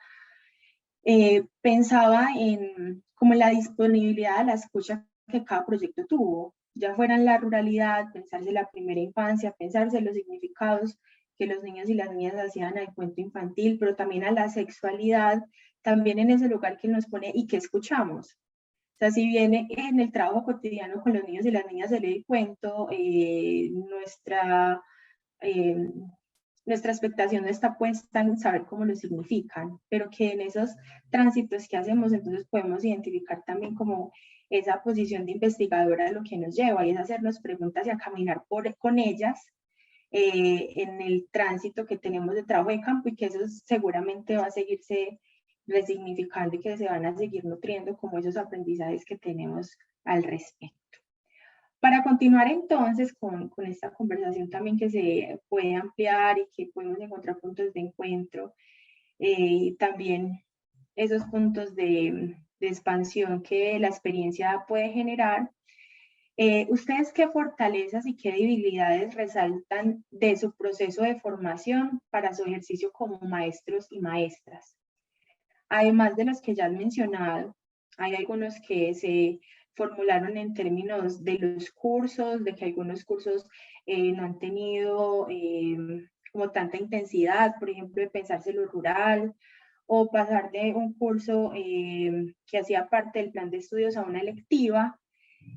pensaba en como la disponibilidad de la escucha que cada proyecto tuvo, ya fuera en la ruralidad, pensarse la primera infancia, pensarse los significados que los niños y las niñas hacían al cuento infantil, pero también a la sexualidad, también en ese lugar que nos pone y que escuchamos. O sea, si viene en el trabajo cotidiano con los niños y las niñas se lee el cuento, nuestra expectación no está puesta en saber cómo lo significan, pero que en esos tránsitos que hacemos, entonces podemos identificar también como esa posición de investigadora lo que nos lleva y es hacernos preguntas y a caminar con ellas en el tránsito que tenemos de trabajo de campo y que eso seguramente va a seguirse resignificando y que se van a seguir nutriendo como esos aprendizajes que tenemos al respecto. Para continuar entonces con esta conversación también que se puede ampliar y que podemos encontrar puntos de encuentro, también esos puntos de expansión que la experiencia puede generar, ¿ustedes qué fortalezas y qué debilidades resaltan de su proceso de formación para su ejercicio como maestros y maestras? Además de los que ya han mencionado, hay algunos que se formularon en términos de los cursos, de que algunos cursos no han tenido como tanta intensidad, por ejemplo, de pensarse lo rural, o pasar de un curso que hacía parte del plan de estudios a una electiva.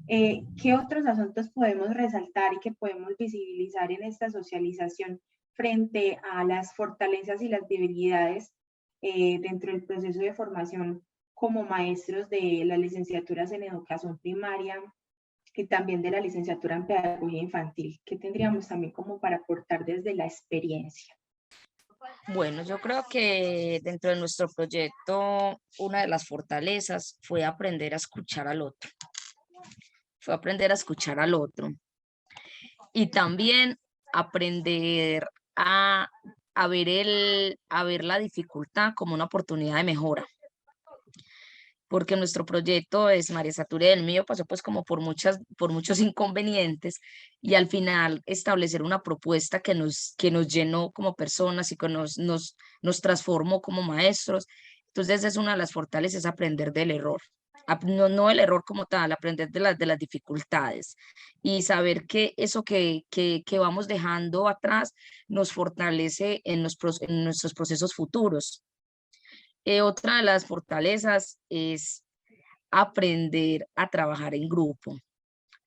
¿Qué otros asuntos podemos resaltar y que podemos visibilizar en esta socialización frente a las fortalezas y las debilidades dentro del proceso de formación como maestros de las licenciaturas en educación primaria y también de la licenciatura en pedagogía infantil? ¿Qué tendríamos también como para aportar desde la experiencia? Bueno, yo creo que dentro de nuestro proyecto una de las fortalezas fue aprender a escuchar al otro. Fue aprender a escuchar al otro. Y también aprender a ver la dificultad como una oportunidad de mejora. Porque nuestro proyecto es María Saturia, el mío pasó pues como por muchos inconvenientes, y al final establecer una propuesta que nos llenó como personas y que nos transformó como maestros. Entonces es una de las fortalezas, aprender del error. No el error como tal, aprender de las dificultades y saber que eso que vamos dejando atrás nos fortalece en nuestros procesos futuros. Otra de las fortalezas es aprender a trabajar en grupo,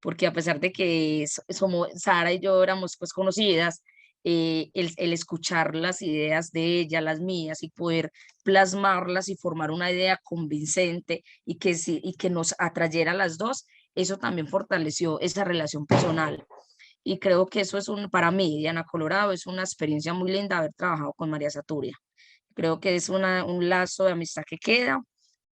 porque a pesar de que somos, Sara y yo éramos pues conocidas, el escuchar las ideas de ella, las mías, y poder plasmarlas y formar una idea convincente y que nos atrayera a las dos, eso también fortaleció esa relación personal. Y creo que eso para mí, Diana Colorado, es una experiencia muy linda haber trabajado con María Saturia. Creo que es un lazo de amistad que queda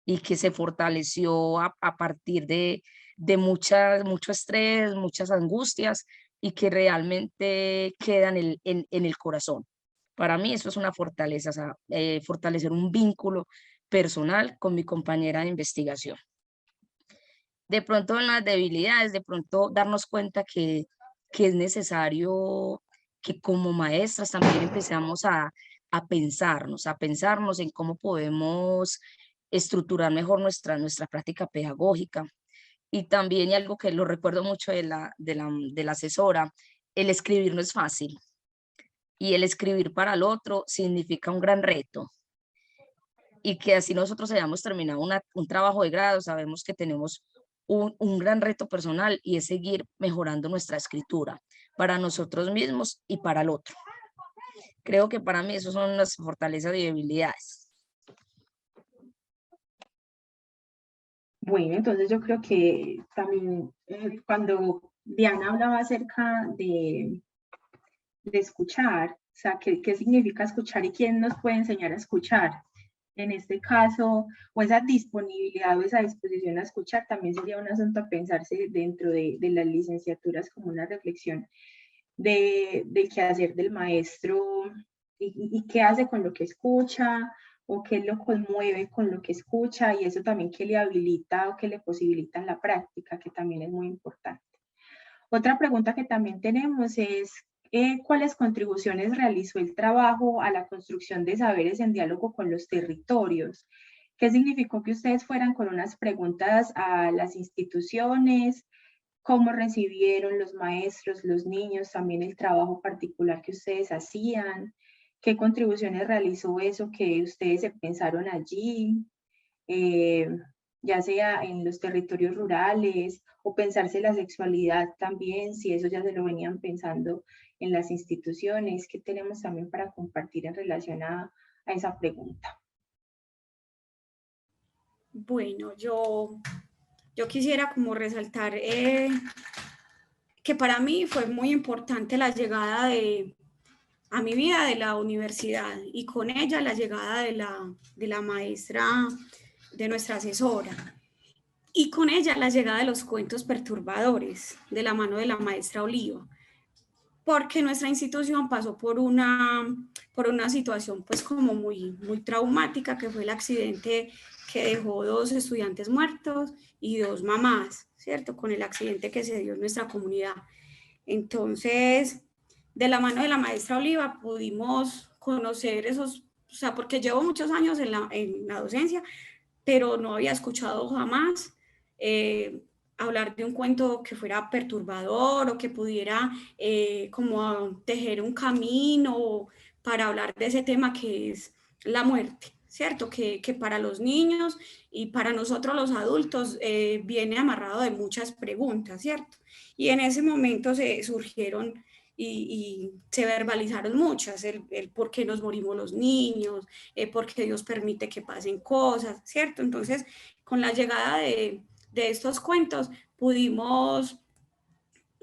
y que se fortaleció a partir de mucho estrés, muchas angustias, y que realmente quedan en el corazón. Para mí eso es una fortaleza, o sea, fortalecer un vínculo personal con mi compañera de investigación. De pronto en las debilidades, de pronto darnos cuenta que es necesario que como maestras también empezamos a pensarnos en cómo podemos estructurar mejor nuestra práctica pedagógica. Y también, y algo que lo recuerdo mucho de la asesora, el escribir no es fácil, y el escribir para el otro significa un gran reto, y que así nosotros hayamos terminado un trabajo de grado, sabemos que tenemos un gran reto personal, y es seguir mejorando nuestra escritura para nosotros mismos y para el otro. Creo que para mí esos son las fortalezas y debilidades. Bueno, entonces yo creo que también cuando Diana hablaba acerca de escuchar, o sea, ¿qué significa escuchar y quién nos puede enseñar a escuchar? En este caso, o esa disponibilidad o esa disposición a escuchar, también sería un asunto a pensarse dentro de las licenciaturas, como una reflexión del quehacer del maestro y qué hace con lo que escucha, o qué lo conmueve con lo que escucha, y eso también qué le habilita o qué le posibilita en la práctica, que también es muy importante. Otra pregunta que también tenemos es ¿cuáles contribuciones realizó el trabajo a la construcción de saberes en diálogo con los territorios? ¿Qué significó que ustedes fueran con unas preguntas a las instituciones? ¿Cómo recibieron los maestros, los niños, también el trabajo particular que ustedes hacían? ¿Qué contribuciones realizó eso que ustedes se pensaron allí? Ya sea en los territorios rurales, o pensarse la sexualidad también, si eso ya se lo venían pensando en las instituciones. ¿Qué tenemos también para compartir en relación a esa pregunta? Bueno, yo quisiera como resaltar que para mí fue muy importante la llegada a mi vida de la universidad, y con ella la llegada de la maestra, de nuestra asesora, y con ella la llegada de los cuentos perturbadores de la mano de la maestra Oliva, porque nuestra institución pasó por una situación pues como muy traumática, que fue el accidente que dejó 2 estudiantes muertos y 2 mamás, ¿cierto? Con el accidente que se dio en nuestra comunidad. Entonces, de la mano de la maestra Oliva pudimos conocer esos, o sea, porque llevo muchos años en la docencia, pero no había escuchado jamás hablar de un cuento que fuera perturbador o que pudiera como tejer un camino para hablar de ese tema que es la muerte, ¿cierto? Que para los niños y para nosotros los adultos viene amarrado de muchas preguntas, ¿cierto? Y en ese momento se surgieron y se verbalizaron muchas, el por qué nos morimos los niños, por qué Dios permite que pasen cosas, ¿cierto? Entonces, con la llegada de estos cuentos pudimos,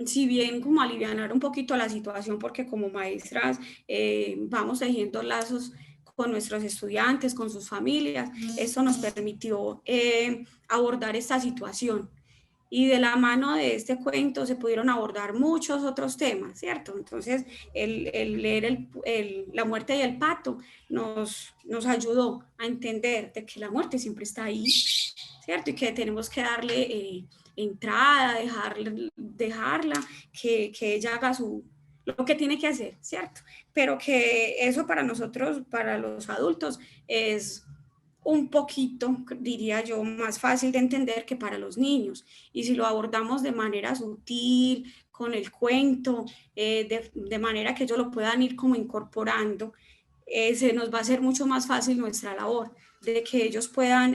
si bien como alivianar un poquito la situación, porque como maestras vamos tejiendo lazos con nuestros estudiantes, con sus familias, esto nos permitió abordar esta situación. Y de la mano de este cuento se pudieron abordar muchos otros temas, ¿cierto? Entonces, el leer La muerte y el pato nos ayudó a entender de que la muerte siempre está ahí, ¿cierto? Y que tenemos que darle entrada, dejarla que ella haga lo que tiene que hacer, ¿cierto? Pero que eso para nosotros, para los adultos, es un poquito, diría yo, más fácil de entender que para los niños. Y si lo abordamos de manera sutil, con el cuento, de manera que ellos lo puedan ir como incorporando, se nos va a hacer mucho más fácil nuestra labor, de que ellos puedan,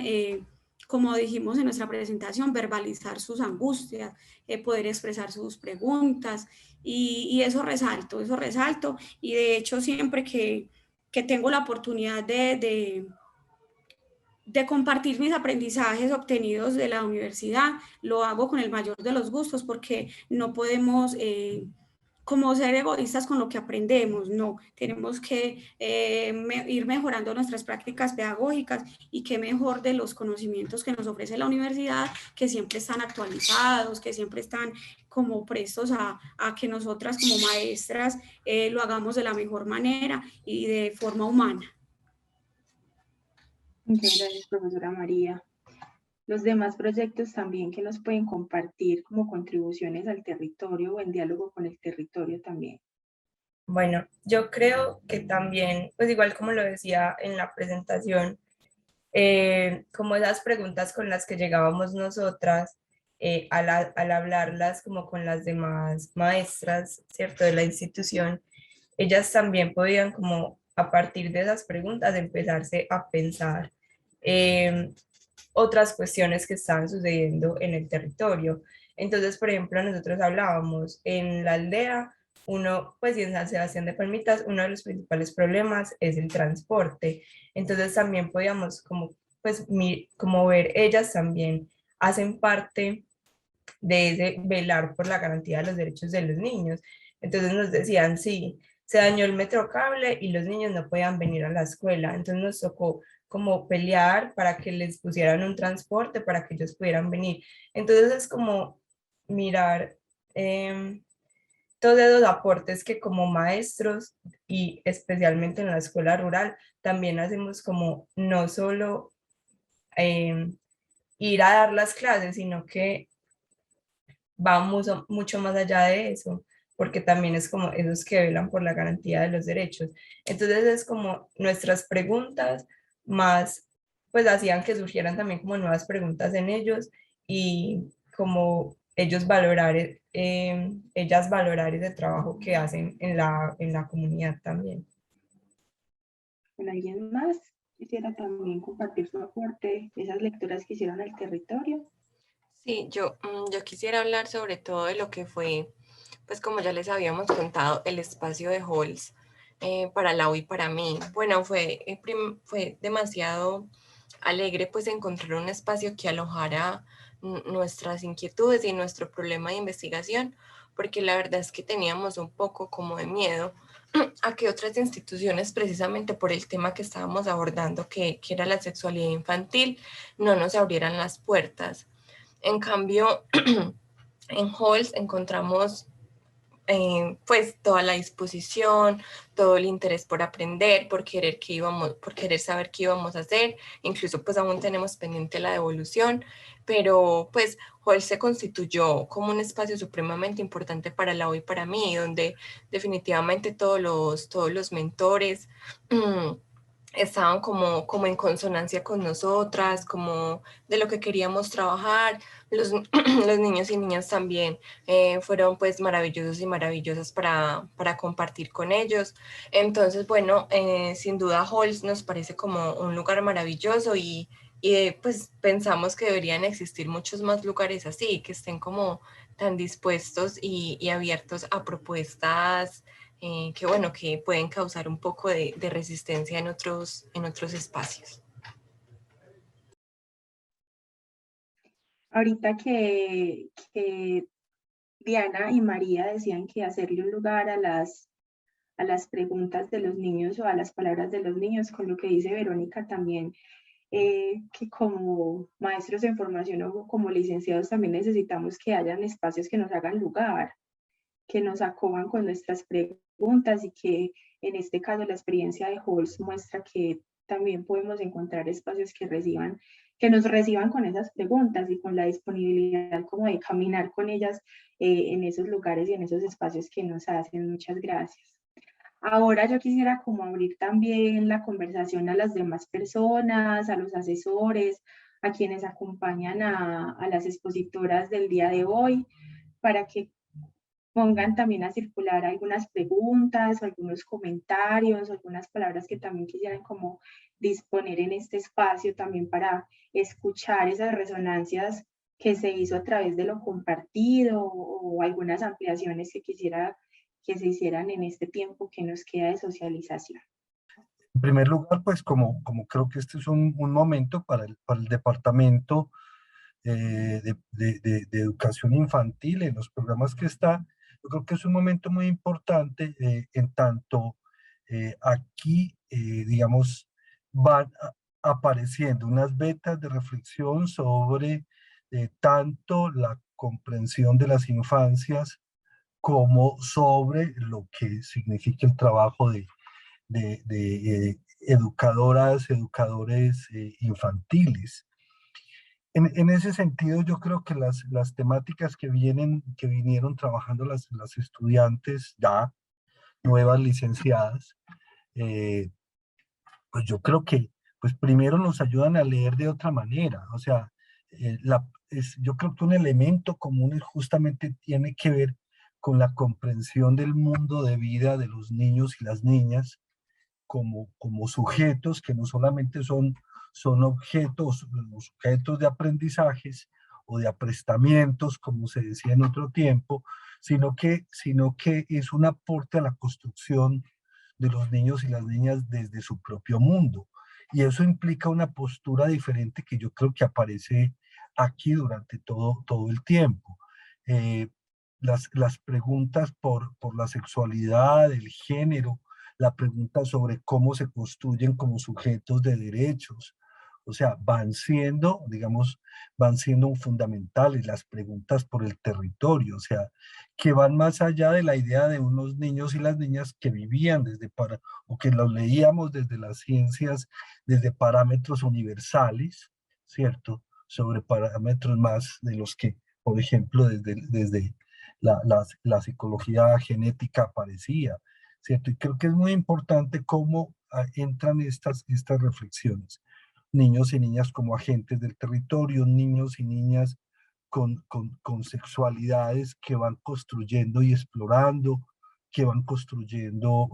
como dijimos en nuestra presentación, verbalizar sus angustias, poder expresar sus preguntas, y eso resalto, y de hecho siempre que tengo la oportunidad de compartir mis aprendizajes obtenidos de la universidad, lo hago con el mayor de los gustos porque no podemos como ser egoístas con lo que aprendemos, no, tenemos que ir mejorando nuestras prácticas pedagógicas y qué mejor de los conocimientos que nos ofrece la universidad, que siempre están actualizados, que siempre están como prestos a que nosotras como maestras lo hagamos de la mejor manera y de forma humana. Muchas gracias, profesora María. Los demás proyectos también que nos pueden compartir como contribuciones al territorio o en diálogo con el territorio también. Bueno, yo creo que también, pues igual como lo decía en la presentación, como esas preguntas con las que llegábamos nosotras, al hablarlas como con las demás maestras, ¿cierto?, de la institución, ellas también podían como a partir de esas preguntas empezarse a pensar otras cuestiones que estaban sucediendo en el territorio. Entonces, por ejemplo, nosotros hablábamos en la aldea, uno, pues y en San Sebastián de Palmitas, uno de los principales problemas es el transporte. Entonces también podíamos como, pues, como ver, ellas también hacen parte de ese velar por la garantía de los derechos de los niños. Entonces nos decían, sí, se dañó el metrocable y los niños no podían venir a la escuela. Entonces nos tocó como pelear para que les pusieran un transporte para que ellos pudieran venir. Entonces es como mirar todos esos aportes que como maestros y especialmente en la escuela rural también hacemos, como no solo ir a dar las clases, sino que vamos mucho más allá de eso, porque también es como esos que velan por la garantía de los derechos. Entonces es como nuestras preguntas más, pues hacían que surgieran también como nuevas preguntas en ellos y como ellos valorar, ellas valorar ese trabajo que hacen en la comunidad también. ¿Con alguien más quisiera también compartir su aporte, esas lecturas que hicieron al territorio? Sí, yo quisiera hablar sobre todo de lo que fue, pues como ya les habíamos contado, el espacio de Halls para Lau y para mí. Bueno, fue demasiado alegre pues encontrar un espacio que alojara nuestras inquietudes y nuestro problema de investigación, porque la verdad es que teníamos un poco como de miedo a que otras instituciones, precisamente por el tema que estábamos abordando, que era la sexualidad infantil, no nos abrieran las puertas. En cambio, en Halls encontramos pues toda la disposición, todo el interés por aprender, por querer saber qué íbamos a hacer. Incluso pues aún tenemos pendiente la devolución, pero pues Halls se constituyó como un espacio supremamente importante para Lau y para mí, donde definitivamente todos los mentores estaban como en consonancia con nosotras, como de lo que queríamos trabajar. Los, los niños y niñas también fueron pues maravillosos y maravillosas para compartir con ellos. Entonces, bueno, sin duda Halls nos parece como un lugar maravilloso y pues pensamos que deberían existir muchos más lugares así, que estén como tan dispuestos y abiertos a propuestas que bueno, que pueden causar un poco de resistencia en otros espacios. Ahorita que Diana y María decían que hacerle un lugar a las preguntas de los niños o a las palabras de los niños, con lo que dice Verónica también, que como maestros en formación o como licenciados también necesitamos que hayan espacios que nos hagan lugar, que nos acojan con nuestras preguntas y que en este caso la experiencia de Halls muestra que también podemos encontrar espacios que nos reciban con esas preguntas y con la disponibilidad como de caminar con ellas en esos lugares y en esos espacios que nos hacen. Muchas gracias. Ahora yo quisiera como abrir también la conversación a las demás personas, a los asesores, a quienes acompañan a las expositoras del día de hoy, para que pongan también a circular algunas preguntas, algunos comentarios, algunas palabras que también quisieran como disponer en este espacio también para escuchar esas resonancias que se hizo a través de lo compartido o algunas ampliaciones que quisiera que se hicieran en este tiempo que nos queda de socialización. En primer lugar, pues como creo que este es un momento para el departamento de educación infantil en los programas que está, yo creo que es un momento muy importante en tanto aquí, digamos, van apareciendo unas vetas de reflexión sobre tanto la comprensión de las infancias como sobre lo que significa el trabajo de educadoras, educadores infantiles. En ese sentido, yo creo que las temáticas que vinieron trabajando las estudiantes ya, nuevas licenciadas, pues yo creo que pues primero nos ayudan a leer de otra manera. O sea, yo creo que un elemento común justamente tiene que ver con la comprensión del mundo de vida de los niños y las niñas como sujetos que no solamente son objetos de aprendizajes o de aprestamientos, como se decía en otro tiempo, sino que es un aporte a la construcción de los niños y las niñas desde su propio mundo. Y eso implica una postura diferente que yo creo que aparece aquí durante todo el tiempo. Las preguntas por la sexualidad, el género, la pregunta sobre cómo se construyen como sujetos de derechos, o sea, van siendo fundamentales las preguntas por el territorio, o sea, que van más allá de la idea de unos niños y las niñas que vivían o que los leíamos desde las ciencias, desde parámetros universales, ¿cierto? Sobre parámetros más de los que, por ejemplo, desde la psicología genética aparecía, ¿cierto? Y creo que es muy importante cómo entran estas reflexiones. Niños y niñas como agentes del territorio, niños y niñas con sexualidades que van construyendo y explorando, que van construyendo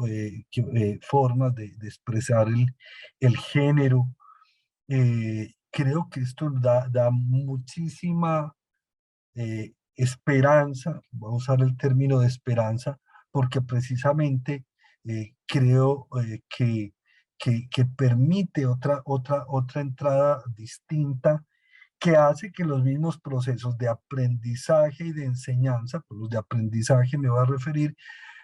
formas de expresar el género. Creo que esto da muchísima esperanza, voy a usar el término de esperanza, porque precisamente creo que permite otra entrada distinta que hace que los mismos procesos de aprendizaje y de enseñanza, por los de aprendizaje me voy a referir,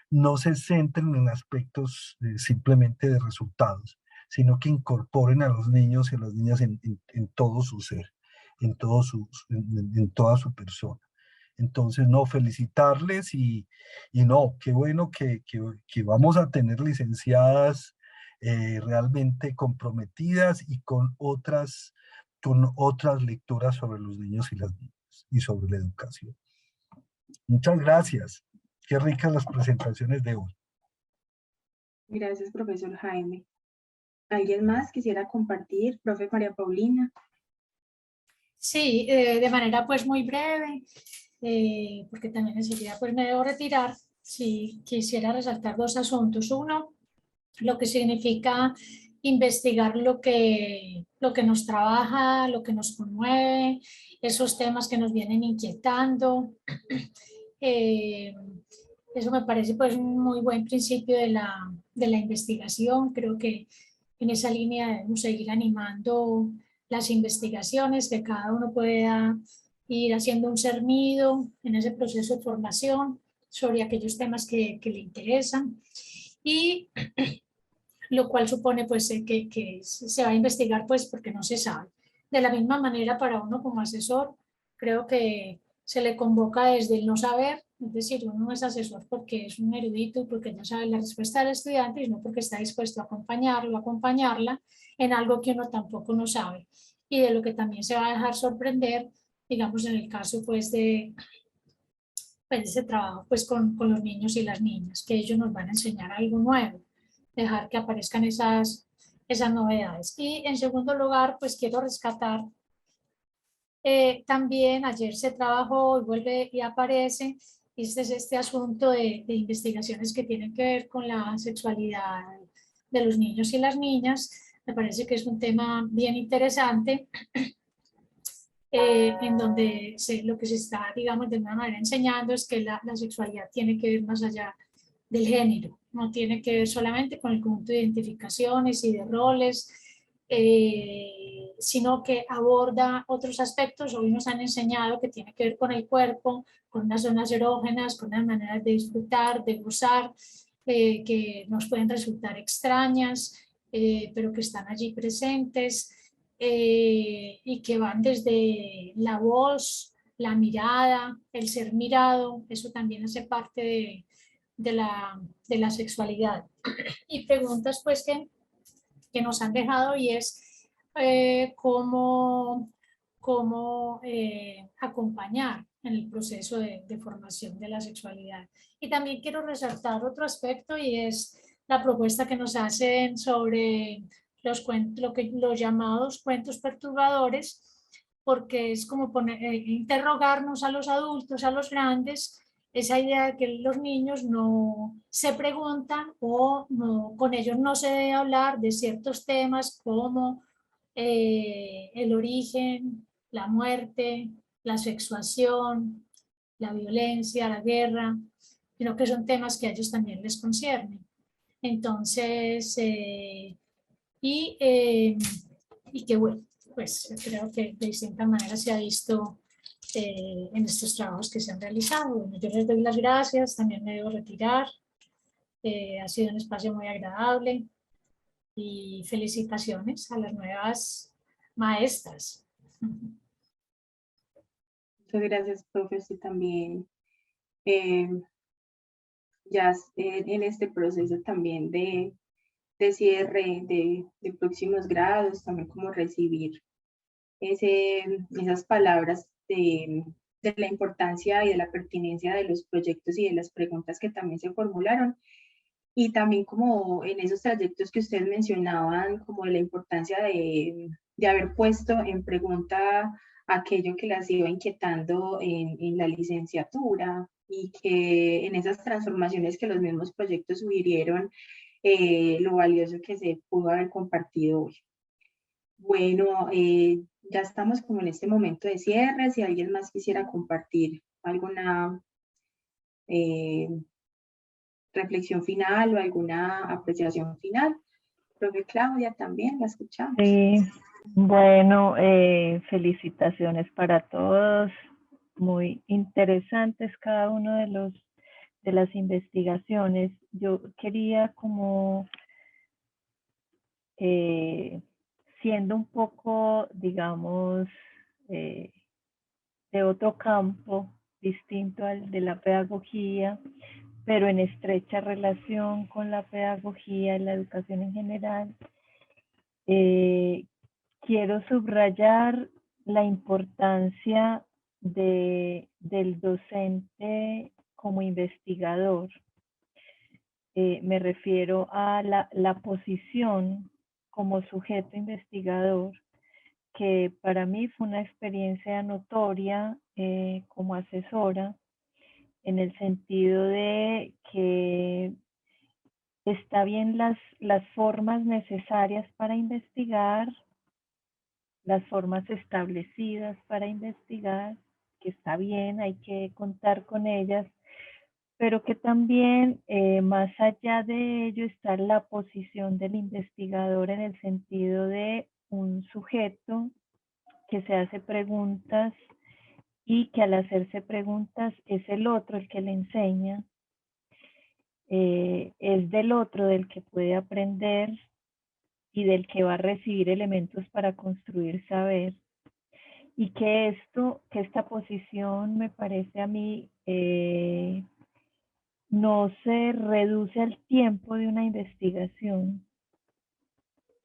no se centren en aspectos simplemente de resultados, sino que incorporen a los niños y a las niñas en todo su ser, en toda su persona. Entonces, no, felicitarles y no, qué bueno que vamos a tener licenciadas realmente comprometidas y con otras lecturas sobre los niños y las niñas y sobre la educación. Muchas gracias. Qué ricas las presentaciones de hoy. Gracias, profesor Jaime. ¿Alguien más quisiera compartir? Profe María Paulina. Sí, de manera pues muy breve, porque también enseguida pues me debo retirar. Sí, quisiera resaltar dos asuntos. Uno, lo que significa investigar lo que nos trabaja, lo que nos conmueve, esos temas que nos vienen inquietando. Eso me parece pues un muy buen principio de la investigación. Creo que en esa línea debemos seguir animando las investigaciones, que cada uno pueda ir haciendo un cernido en ese proceso de formación sobre aquellos temas que le interesan, y lo cual supone pues que se va a investigar pues porque no se sabe. De la misma manera, para uno como asesor, creo que se le convoca desde el no saber, es decir, uno no es asesor porque es un erudito y porque no sabe la respuesta del estudiante, sino porque está dispuesto a acompañarlo, a acompañarla en algo que uno tampoco no sabe, y de lo que también se va a dejar sorprender, digamos en el caso pues de ese trabajo pues con los niños y las niñas, que ellos nos van a enseñar algo nuevo, dejar que aparezcan esas novedades. Y en segundo lugar, pues quiero rescatar también, ayer se trabajó y vuelve y aparece, este asunto de investigaciones que tienen que ver con la sexualidad de los niños y las niñas. Me parece que es un tema bien interesante, en donde lo que se está, digamos, de una manera enseñando es que la sexualidad tiene que ver más allá del género, no tiene que ver solamente con el conjunto de identificaciones y de roles, sino que aborda otros aspectos. Hoy nos han enseñado que tiene que ver con el cuerpo, con unas zonas erógenas, con unas maneras de disfrutar, de gozar, que nos pueden resultar extrañas, pero que están allí presentes, y que van desde la voz, la mirada, el ser mirado. Eso también hace parte de la sexualidad. Y preguntas pues que nos han dejado, y es cómo acompañar en el proceso de formación de la sexualidad. Y también quiero resaltar otro aspecto, y es la propuesta que nos hacen sobre los llamados cuentos perturbadores, porque es como interrogarnos a los adultos, a los grandes, esa idea de que los niños no se preguntan, o no, con ellos no se debe hablar de ciertos temas como el origen, la muerte, la sexuación, la violencia, la guerra, sino que son temas que a ellos también les conciernen. Entonces, y que bueno, pues creo que de distinta manera se ha visto en estos trabajos que se han realizado. Bueno, yo les doy las gracias, también me debo retirar. Ha sido un espacio muy agradable, y felicitaciones a las nuevas maestras. Muchas gracias, profe. Sí, también ya en este proceso también de cierre de próximos grados, también como recibir esas palabras de la importancia y de la pertinencia de los proyectos y de las preguntas que también se formularon. Y también como en esos trayectos que ustedes mencionaban, como de la importancia de haber puesto en pregunta aquello que las iba inquietando en la licenciatura, y que en esas transformaciones que los mismos proyectos sugirieron, lo valioso que se pudo haber compartido hoy. Bueno, ya estamos como en este momento de cierre. Si alguien más quisiera compartir alguna reflexión final o alguna apreciación final. Profe Claudia, también la escuchamos. Sí, bueno, felicitaciones para todos. Muy interesantes cada uno de las investigaciones. Yo quería como siendo un poco, digamos, de otro campo distinto al de la pedagogía, pero en estrecha relación con la pedagogía y la educación en general, quiero subrayar la importancia del docente como investigador. Me refiero a la posición como sujeto investigador, que para mí fue una experiencia notoria como asesora, en el sentido de que está bien las formas necesarias para investigar, las formas establecidas para investigar, que está bien, hay que contar con ellas, pero que también más allá de ello está la posición del investigador en el sentido de un sujeto que se hace preguntas y que al hacerse preguntas es el otro el que le enseña, es del otro del que puede aprender y del que va a recibir elementos para construir saber. Y que esta posición me parece a mí no se reduce al tiempo de una investigación,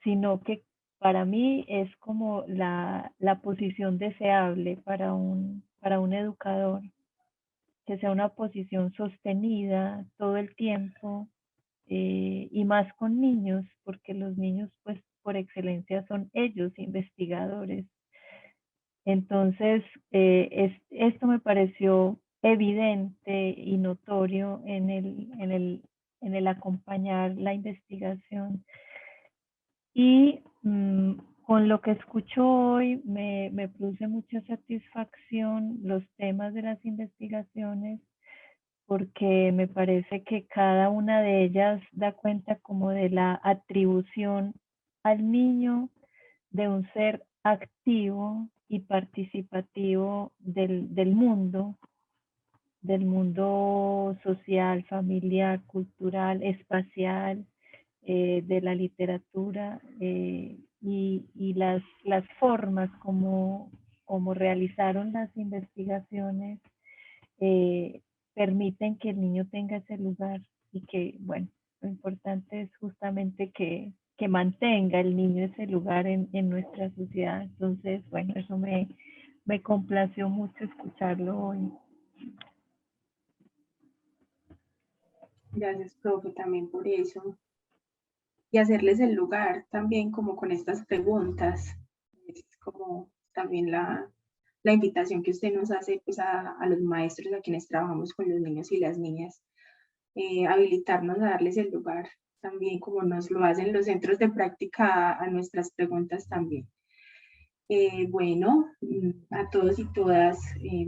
sino que para mí es como la posición deseable para un educador, que sea una posición sostenida todo el tiempo, y más con niños, porque los niños pues por excelencia son ellos investigadores. Entonces, esto me pareció evidente y notorio en el acompañar la investigación. Y con lo que escucho hoy me produce mucha satisfacción los temas de las investigaciones, porque me parece que cada una de ellas da cuenta como de la atribución al niño de un ser activo y participativo del mundo social, familiar, cultural, espacial, de la literatura, y las formas como realizaron las investigaciones permiten que el niño tenga ese lugar, y que, bueno, lo importante es justamente que mantenga el niño ese lugar en nuestra sociedad. Entonces, bueno, eso me complació mucho escucharlo hoy. Gracias, profe, también por eso. Y hacerles el lugar también como con estas preguntas. Es como también la invitación que usted nos hace pues, a los maestros, a quienes trabajamos con los niños y las niñas, habilitarnos a darles el lugar también, como nos lo hacen los centros de práctica a nuestras preguntas también. Bueno, a todos y todas,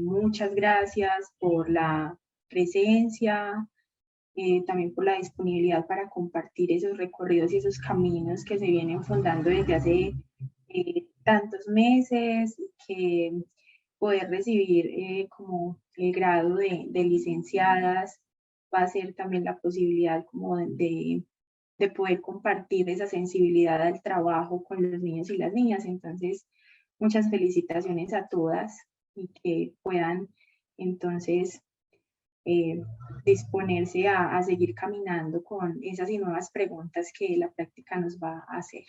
muchas gracias por la presencia, también por la disponibilidad para compartir esos recorridos y esos caminos que se vienen fundando desde hace tantos meses, que poder recibir como el grado de licenciadas va a ser también la posibilidad como de poder compartir esa sensibilidad al trabajo con los niños y las niñas. Entonces, muchas felicitaciones a todas y que puedan entonces disponerse a seguir caminando con esas y nuevas preguntas que la práctica nos va a hacer.